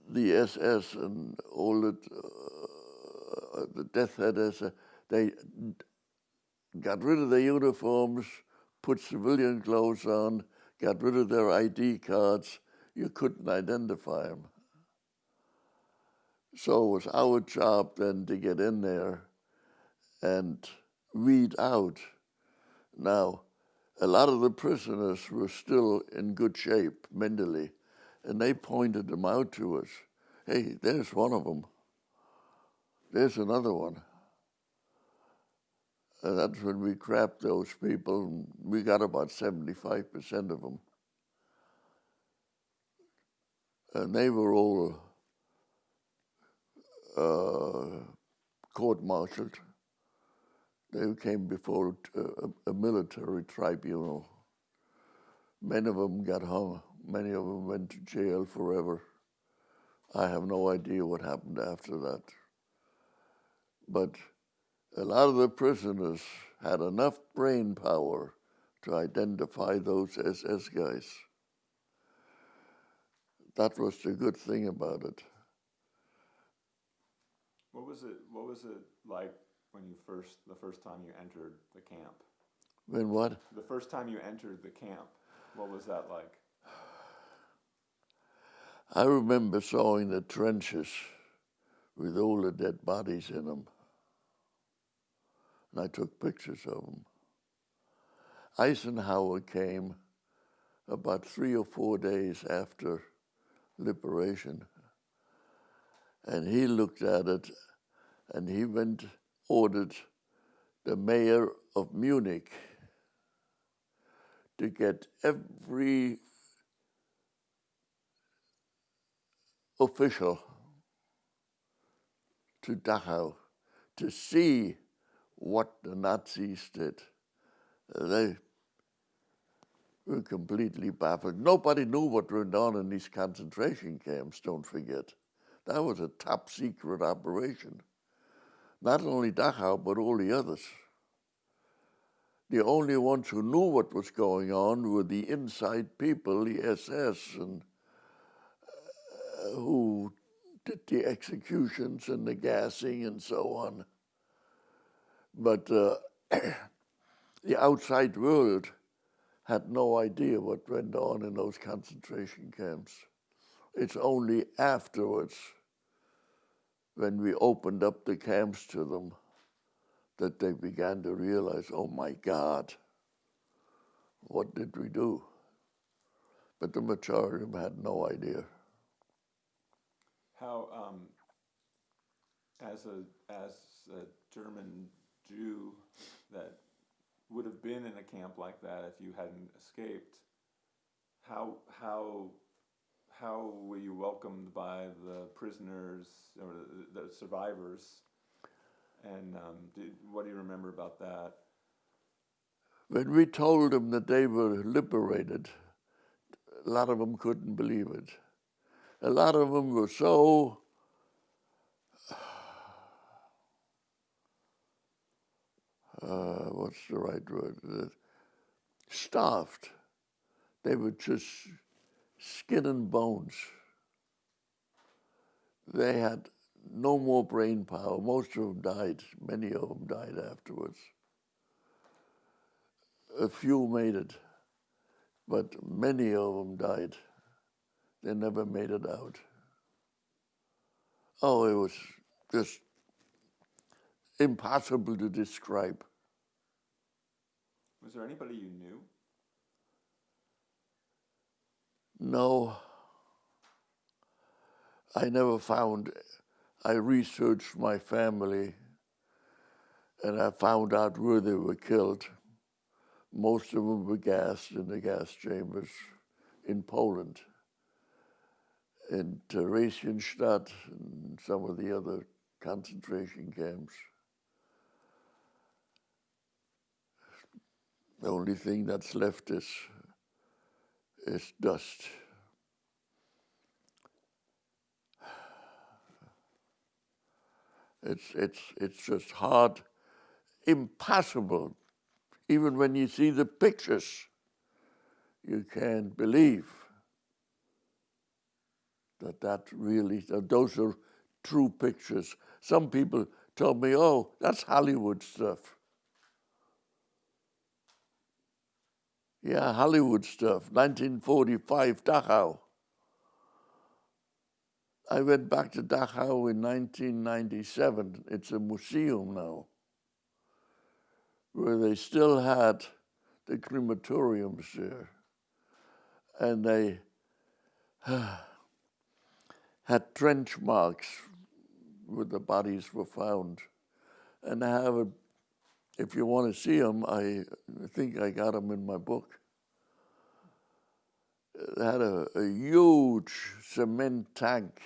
the SS and all the death headers, they got rid of their uniforms, put civilian clothes on, got rid of their ID cards. You couldn't identify them. So it was our job then to get in there and weed out. Now, a lot of the prisoners were still in good shape mentally, and they pointed them out to us. Hey, there's one of them. There's another one. And that's when we grabbed those people, and we got about 75% of them. And they were all court-martialed. They came before a military tribunal. Many of them got hung. Many of them went to jail forever. I have no idea what happened after that. But a lot of the prisoners had enough brain power to identify those SS guys. That was the good thing about it. What was it like when the first time you entered the camp? When what? The first time you entered the camp, what was that like? I remember sawing the trenches with all the dead bodies in them. And I took pictures of them. Eisenhower came about 3 or 4 days after liberation. And he looked at it, and he ordered the mayor of Munich to get every official to Dachau to see what the Nazis did. They were completely baffled. Nobody knew what went on in these concentration camps, don't forget. That was a top secret operation. Not only Dachau, but all the others. The only ones who knew what was going on were the inside people, the SS, and who did the executions and the gassing and so on. But the outside world had no idea what went on in those concentration camps. It's only afterwards, when we opened up the camps to them, that they began to realize, oh my God, what did we do? But the majority of them had no idea. How, as a German Jew that would have been in a camp like that if you hadn't escaped, how were you welcomed by the prisoners or the survivors? And what do you remember about that? When we told them that they were liberated, a lot of them couldn't believe it. A lot of them were so what's the right word? Starved. They were just skin and bones. They had no more brain power. Most of them died. Many of them died afterwards. A few made it, but many of them died. They never made it out. Oh, it was just impossible to describe. Was there anybody you knew? No. I never found. I researched my family, and I found out where they were killed. Most of them were gassed in the gas chambers in Poland, in Theresienstadt, and some of the other concentration camps. The only thing that's left is is dust. It's just hard, impossible. Even when you see the pictures, you can't believe that those are true pictures. Some people told me, oh, that's Hollywood stuff. Yeah, Hollywood stuff, 1945, Dachau. I went back to Dachau in 1997. It's a museum now, where they still had the crematoriums there. And they had trench marks where the bodies were found. And I have if you want to see them, I think I got them in my book. It had a huge cement tank,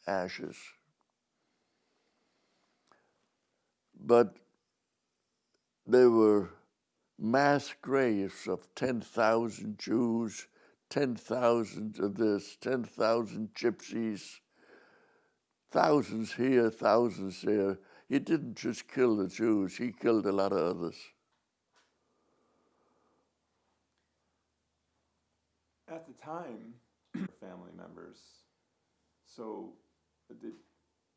ashes. But there were mass graves of 10,000 Jews, 10,000 of this, 10,000 gypsies, thousands here, thousands there. He didn't just kill the Jews, he killed a lot of others. At the time, family members, so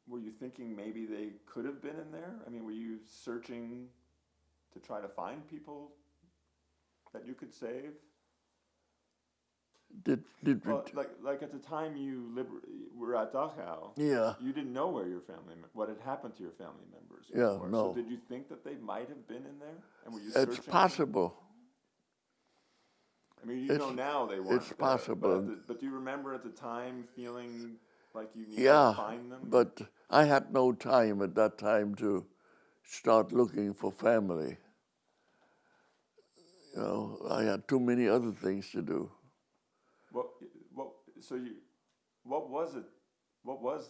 were you thinking maybe they could have been in there? I mean, were you searching to try to find people that you could save? Like at the time you were at Dachau, yeah, you didn't know where your what had happened to your family members before. Yeah, no. So did you think that they might have been in there? And were you searching? It's possible. I mean, you know now they weren't. It's possible. But do you remember at the time feeling like you needed to find them? But I had no time at that time to start looking for family. You know, I had too many other things to do. What was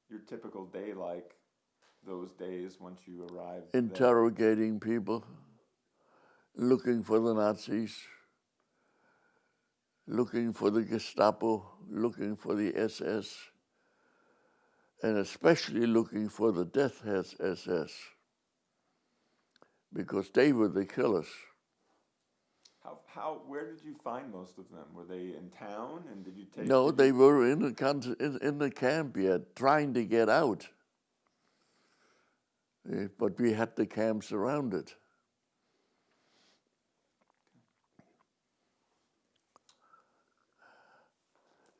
your typical day like those days once you arrived? Interrogating people, looking for the Nazis, looking for the Gestapo, looking for the SS, and especially looking for the Death SS, because they were the killers. Where did you find most of them? Were they in town, and did you take? No, they were in the camp yet, trying to get out. But we had the camp surrounded. Is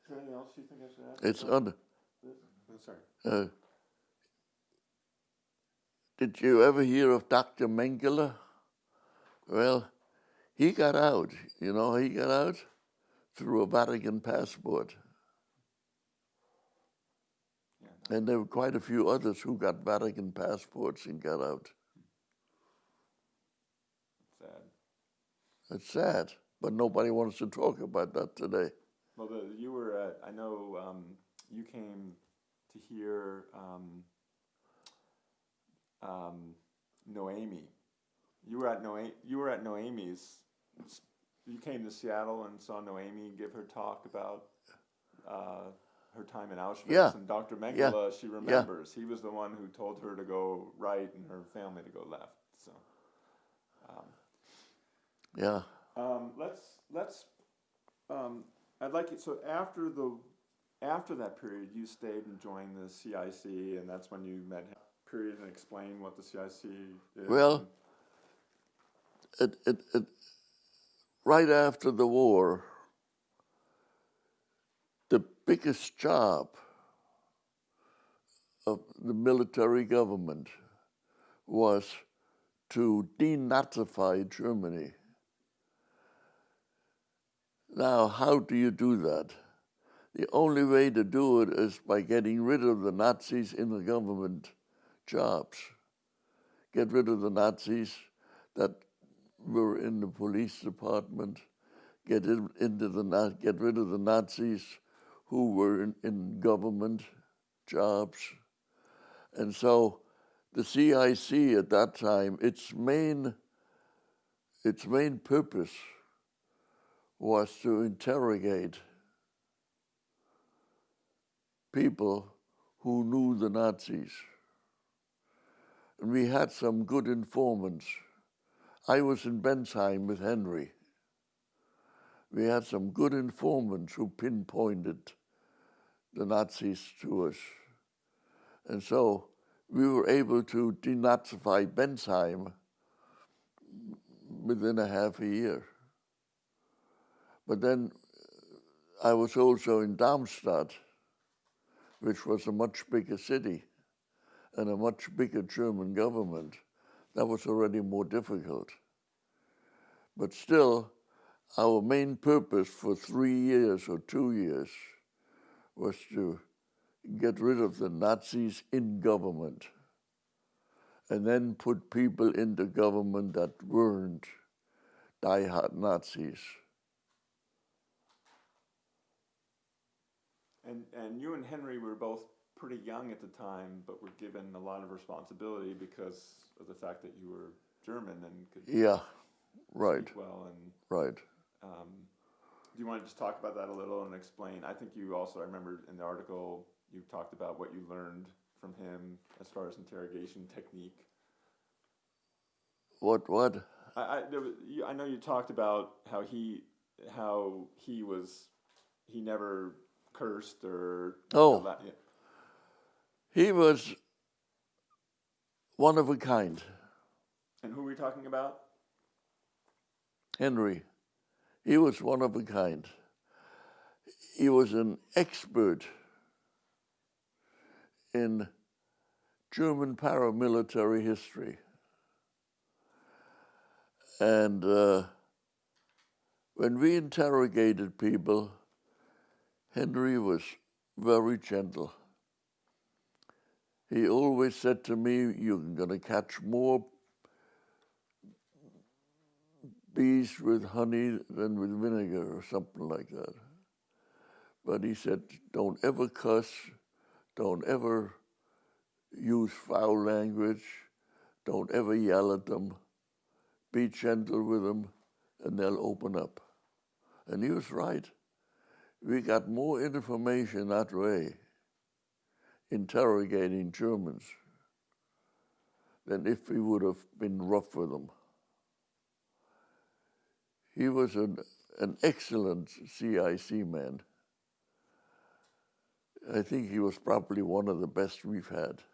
there anything else you think I should ask? It's on. Sorry. Did you ever hear of Dr. Mengele? Well, he got out. You know, he got out through a Vatican passport. Yeah. And there were quite a few others who got Vatican passports and got out. Sad. It's sad, but nobody wants to talk about that today. Well, you were at, I know you came to hear Noemi. You were at Noemi's. You came to Seattle and saw Noemi give her talk about her time in Auschwitz. Yeah. And Dr. Mengele, she remembers. He was the one who told her to go right and her family to go left. So. Yeah. Let's. I'd like it. So after that period, you stayed and joined the CIC, and that's when you met him. Period, and explain what the CIC is. Well, right after the war, the biggest job of the military government was to denazify Germany. Now, how do you do that? The only way to do it is by getting rid of the Nazis in the government jobs. Get rid of the Nazis that were in the police department. Get rid of the Nazis who were in government jobs. And so the CIC at that time, its main purpose was to interrogate people who knew the Nazis. And we had some good informants. I was in Bensheim with Henry. We had some good informants who pinpointed the Nazis to us. And so we were able to denazify Bensheim within a half a year. But then I was also in Darmstadt, which was a much bigger city and a much bigger German government. That was already more difficult. But still, our main purpose for 3 years or 2 years was to get rid of the Nazis in government and then put people into government that weren't die-hard Nazis. And you and Henry were both pretty young at the time, but were given a lot of responsibility because of the fact that you were German and could speak well. And right. Do you want to just talk about that a little and explain? I think you also, I remember in the article, you talked about what you learned from him as far as interrogation technique. What? I know you talked about how he never cursed or... Oh, he was one of a kind. And who are we talking about? Henry. He was one of a kind. He was an expert in German paramilitary history. And when we interrogated people, Henry was very gentle. He always said to me, "You're going to catch more bees with honey than with vinegar," or something like that. But he said, "Don't ever cuss, don't ever use foul language, don't ever yell at them, be gentle with them, and they'll open up." And he was right. We got more information that way, interrogating Germans, than if we would have been rough with them. He was an excellent CIC man. I think he was probably one of the best we've had.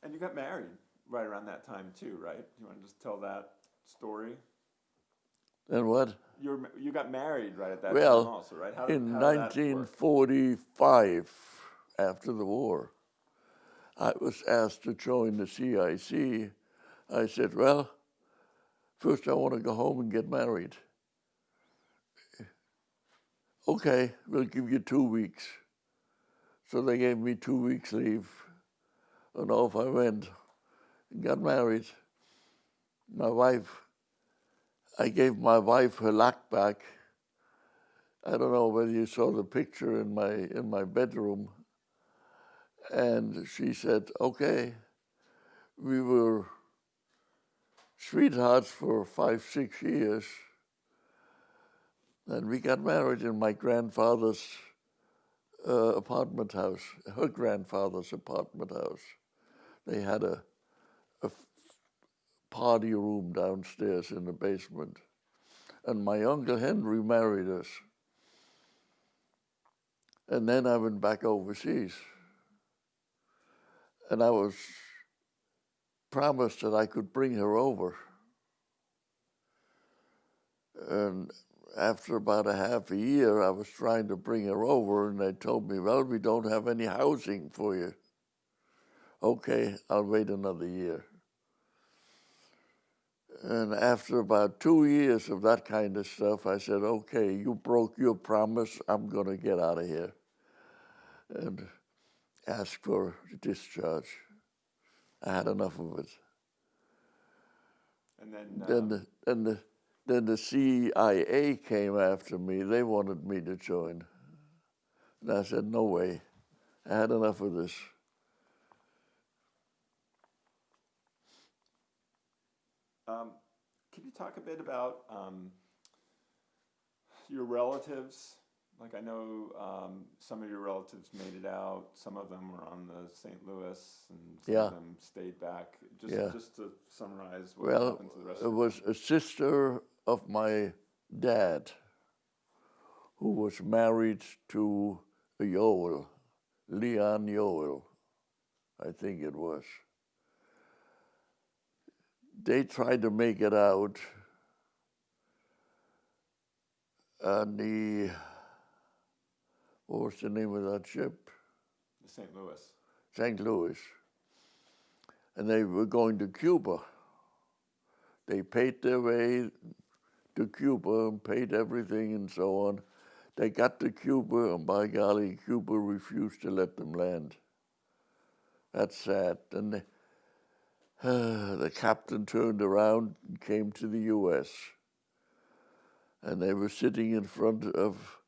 And you got married right around that time too, right? You want to just tell that story? And what? You got married right at that time also, right? In 1945, after the war, I was asked to join the CIC. I said, "Well, first I want to go home and get married." "Okay, we'll give you 2 weeks." So they gave me 2 weeks leave, and off I went and got married. I gave my wife her lack back. I don't know whether you saw the picture in my bedroom. And she said, "Okay." We were sweethearts for 5-6 years. And we got married in my grandfather's apartment house, her grandfather's apartment house. They had a party room downstairs in the basement. And my Uncle Henry married us. And then I went back overseas. And I was promised that I could bring her over. And after about a half a year, I was trying to bring her over, and they told me, "Well, we don't have any housing for you." "Okay, I'll wait another year." And after about 2 years of that kind of stuff, I said, "Okay, you broke your promise. I'm going to get out of here," and ask for discharge. I had enough of it. And then the CIA came after me. They wanted me to join. And I said, "No way. I had enough of this." Can you talk a bit about your relatives? Like I know some of your relatives made it out. Some of them were on the St. Louis, and some of them stayed back. Just to summarize what happened to the rest of it was a sister of my dad who was married to a Yoel, Leon Yoel, I think it was. They tried to make it out, and what was the name of that ship? The St. Louis. St. Louis. And they were going to Cuba. They paid their way to Cuba and paid everything and so on. They got to Cuba, and by golly, Cuba refused to let them land. That's sad. And the captain turned around and came to the U.S. And they were sitting in front of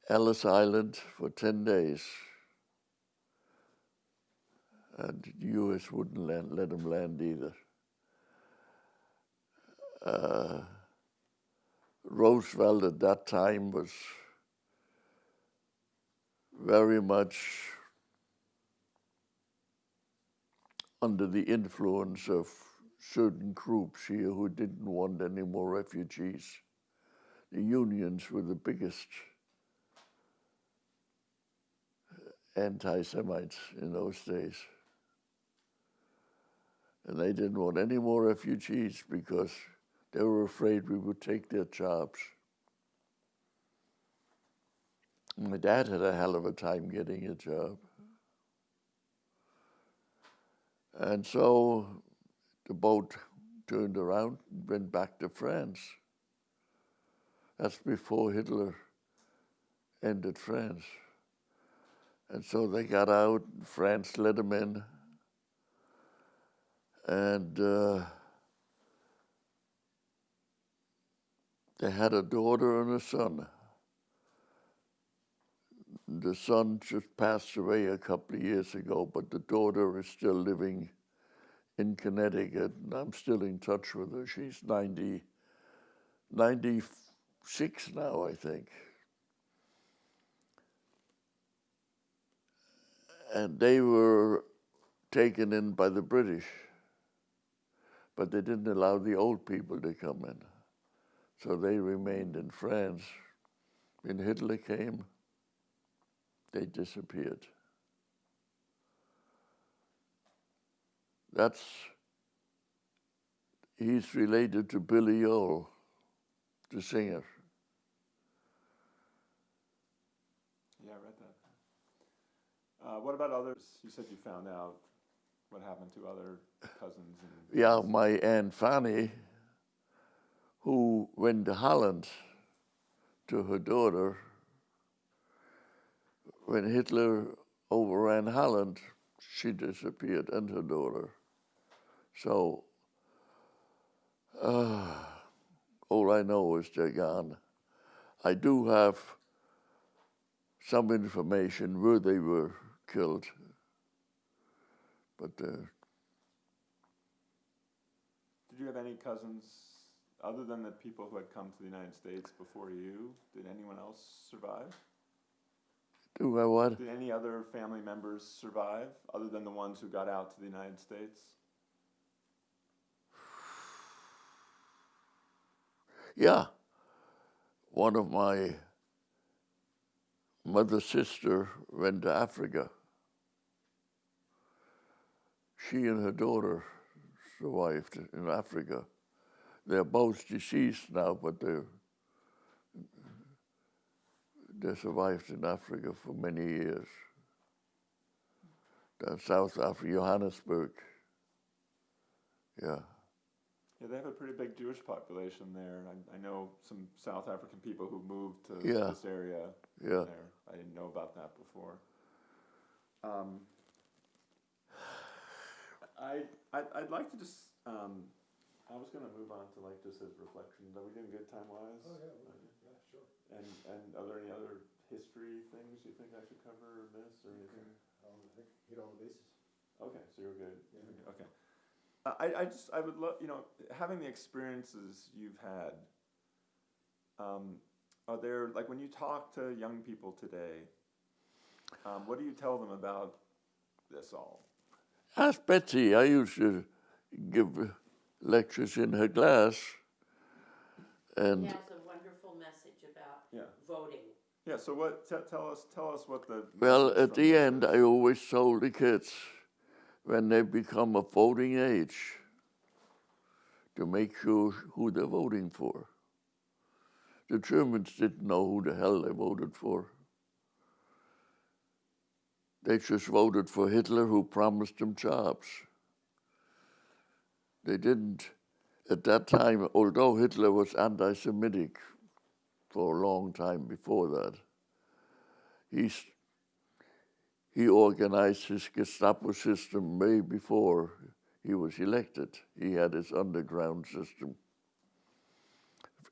Ellis Island for 10 days. And the U.S. wouldn't let them land either. Roosevelt at that time was very much under the influence of certain groups here who didn't want any more refugees. The unions were the biggest anti-Semites in those days. And they didn't want any more refugees because they were afraid we would take their jobs. My dad had a hell of a time getting a job. And so the boat turned around and went back to France. That's before Hitler ended France. And so they got out, France let them in, and they had a daughter and a son. The son just passed away a couple of years ago, but the daughter is still living in Connecticut, and I'm still in touch with her. She's 96 now, I think. And they were taken in by the British, but they didn't allow the old people to come in. So they remained in France. When Hitler came, they disappeared. He's related to Billy Joel, the singer. Yeah, I read that. What about others? You said you found out what happened to other cousins. Yeah, my Aunt Fanny, who went to Holland to her daughter. When Hitler overran Holland, she disappeared, and her daughter. So all I know is they're gone. I do have some information where they were killed, but did you have any cousins, other than the people who had come to the United States before you? Did anyone else survive? Do I what? Did any other family members survive, other than the ones who got out to the United States? Yeah. One of my mother's sister went to Africa. She and her daughter survived in Africa. They're both deceased now, but they survived in Africa for many years. South Africa, Johannesburg. Yeah. Yeah, they have a pretty big Jewish population there. I know some South African people who moved to this area there. I didn't know about that before. I'd like to just, I was going to move on to like just his reflections. Are we doing good time-wise? Oh, yeah, sure. And are there any other history things you think I should cover or miss or anything? I think hit all the bases. Okay, so you're good. Yeah. Okay. I would love, having the experiences you've had, are there, like when you talk to young people today, what do you tell them about this all? Ask Betsy. I used to give lectures in her class. And he has a wonderful message about voting. Yeah, so what? Tell us what the. Well, at the end, I always told the kids, when they become of voting age, to make sure who they're voting for. The Germans didn't know who the hell they voted for. They just voted for Hitler, who promised them jobs. They didn't, at that time, although Hitler was anti-Semitic for a long time before that, he organized his Gestapo system way before he was elected. He had his underground system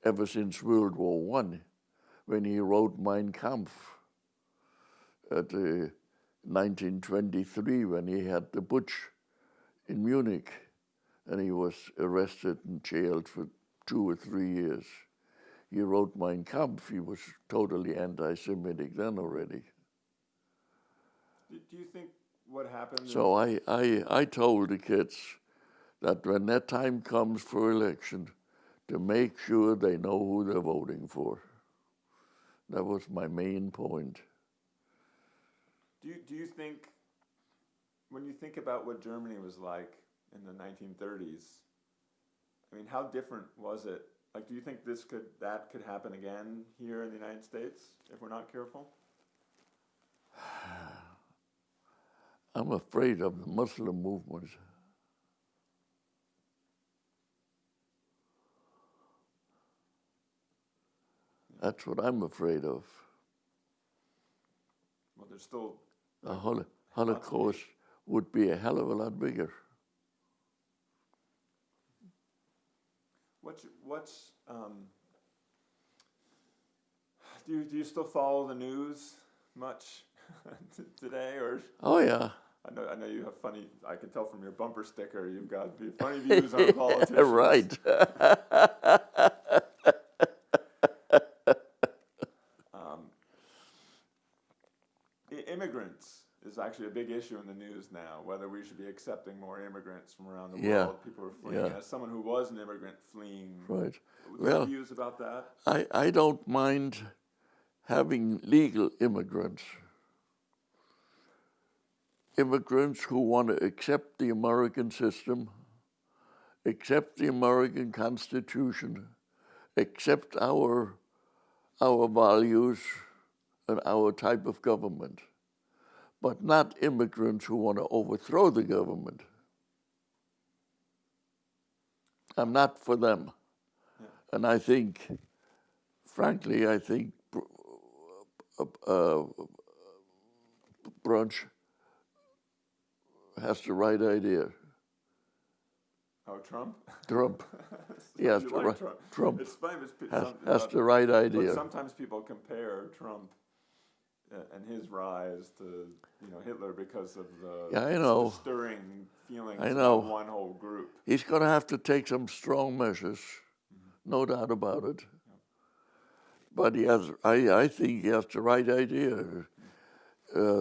ever since World War I, when he wrote Mein Kampf at 1923, when he had the putsch in Munich, and he was arrested and jailed for 2 or 3 years. He wrote Mein Kampf. He was totally anti-Semitic then already. Do you think what happened? So I told the kids that when that time comes for election, to make sure they know who they're voting for. That was my main point. Do you think, when you think about what Germany was like in the 1930s, I mean, how different was it? Like, do you think that could happen again here in the United States if we're not careful? I'm afraid of the Muslim movement. That's what I'm afraid of. Well, there's still... The Holocaust would be a hell of a lot bigger. Do you still follow the news much today, or? Oh yeah. I know you have funny. I can tell from your bumper sticker you've got funny views on politicians. Right. Immigrants is actually a big issue in the news now, whether we should be accepting more immigrants from around the world. People are fleeing. As someone who was an immigrant fleeing, right. Well, views about that? I don't mind having legal immigrants. Immigrants who want to accept the American system, accept the American Constitution, accept our values and our type of government, but not immigrants who want to overthrow the government. I'm not for them. Yeah. And I think, frankly, Brunch has the right idea. Oh, Trump? Trump. Yes, Trump It's funny, has the right idea. But sometimes people compare Trump and his rise to Hitler because of the stirring feelings of one whole group. He's going to have to take some strong measures, no doubt about it. But I think he has the right idea.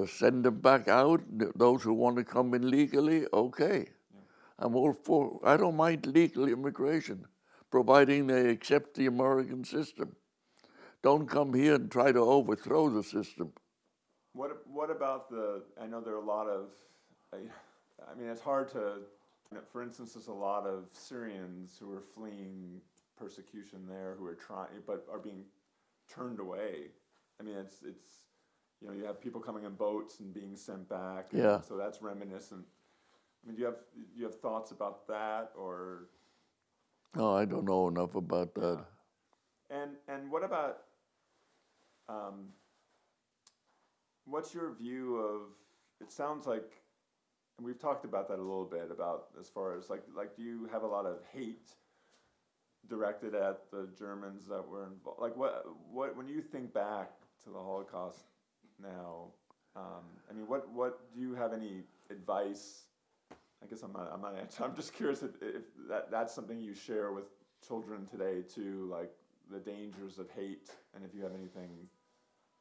Send them back out. Those who want to come in legally, okay. I'm all for. I don't mind legal immigration, providing they accept the American system. Don't come here and try to overthrow the system. What about I know there are a lot of. I mean, it's hard to. For instance, there's a lot of Syrians who are fleeing persecution there, who are trying, but are being turned away. I mean, it's. You have people coming in boats and being sent back. Yeah. So that's reminiscent. I mean, do you have thoughts about that, or? No, I don't know enough about that. And what about? What's your view of? It sounds like, and we've talked about that a little bit about as far as like do you have a lot of hate directed at the Germans that were involved? Like what when you think back to the Holocaust now, I mean, what do you have any advice I guess I'm not answering. I'm just curious if that's something you share with children today too, like the dangers of hate, and if you have anything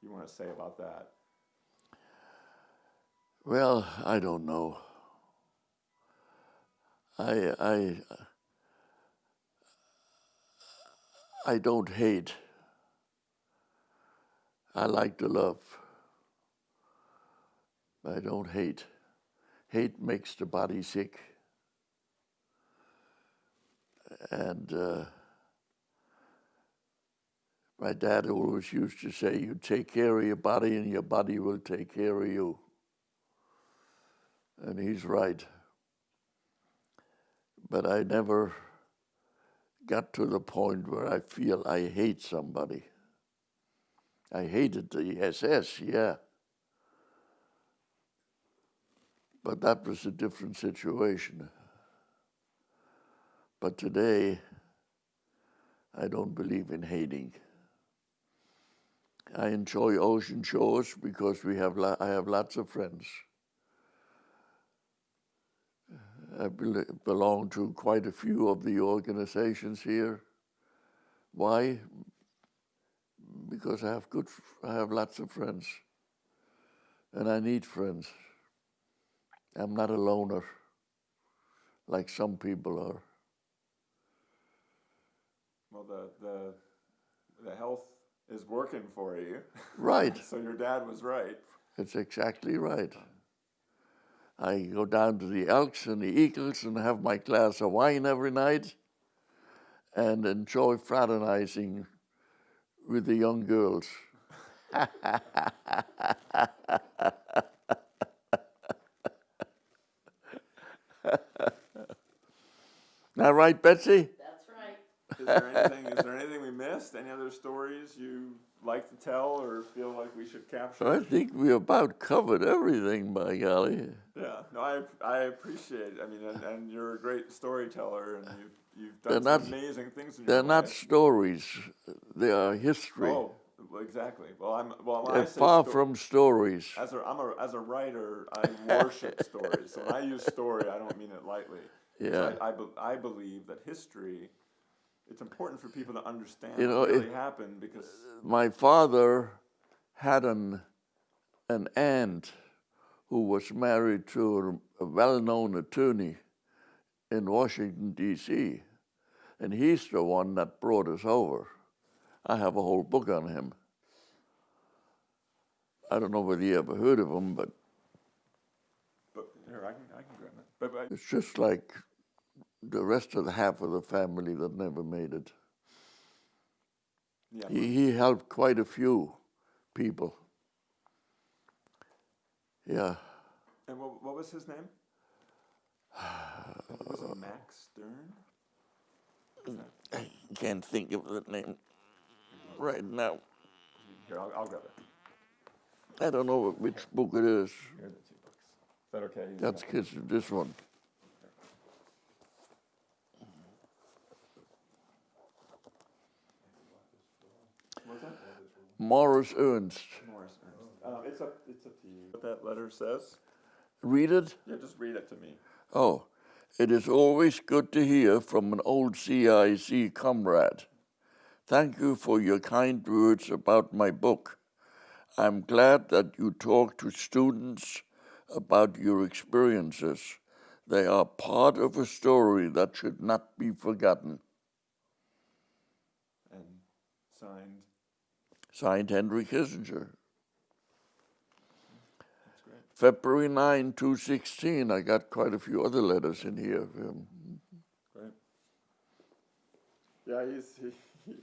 you want to say about that. Well, I don't know. I don't hate. I like to love. I don't hate. Hate makes the body sick. And my dad always used to say, you take care of your body and your body will take care of you. And he's right. But I never got to the point where I feel I hate somebody. I hated the SS, yeah. But that was a different situation. But today, I don't believe in hating. I enjoy ocean shores because I have lots of friends. I belong to quite a few of the organizations here. Why? Because I have lots of friends, and I need friends. I'm not a loner, like some people are. Well, the health is working for you. Right. So your dad was right. It's exactly right. I go down to the Elks and the Eagles and have my glass of wine every night and enjoy fraternizing with the young girls. Not right, Betsy? That's right. Is there anything we missed? Any other stories you like to tell or feel like we should capture? I think we about covered everything, by golly. Yeah, no, I appreciate it. I mean, and you're a great storyteller, and you've done some amazing things in your life. They're not stories; they are history. Oh, exactly. Well, when they're I say far from stories. As a writer, I worship stories. So when I use story, I don't mean it lightly. Yeah. So I believe that history. It's important for people to understand what really happened because my father had an aunt who was married to a well-known attorney in Washington, D.C., and he's the one that brought us over. I have a whole book on him. I don't know whether you ever heard of him, but here, I can grab it. But it's just like the rest of the half of the family that never made it. Yeah. He helped quite a few people. Yeah. And what was his name? Was it Max Stern? I can't think of the name right now. Here, I'll grab it. I don't know which book it is. Here are the 2 books. Is that okay? That's this one. What's that? Morris Ernst. Morris Ernst. It's up to you. What that letter says? Read it? Yeah, just read it to me. Oh, it is always good to hear from an old CIC comrade. Thank you for your kind words about my book. I'm glad that you talk to students about your experiences. They are part of a story that should not be forgotten. And signed? Signed Henry Kissinger. That's great. February 9, 2016. I got quite a few other letters in here. Great. Yeah, he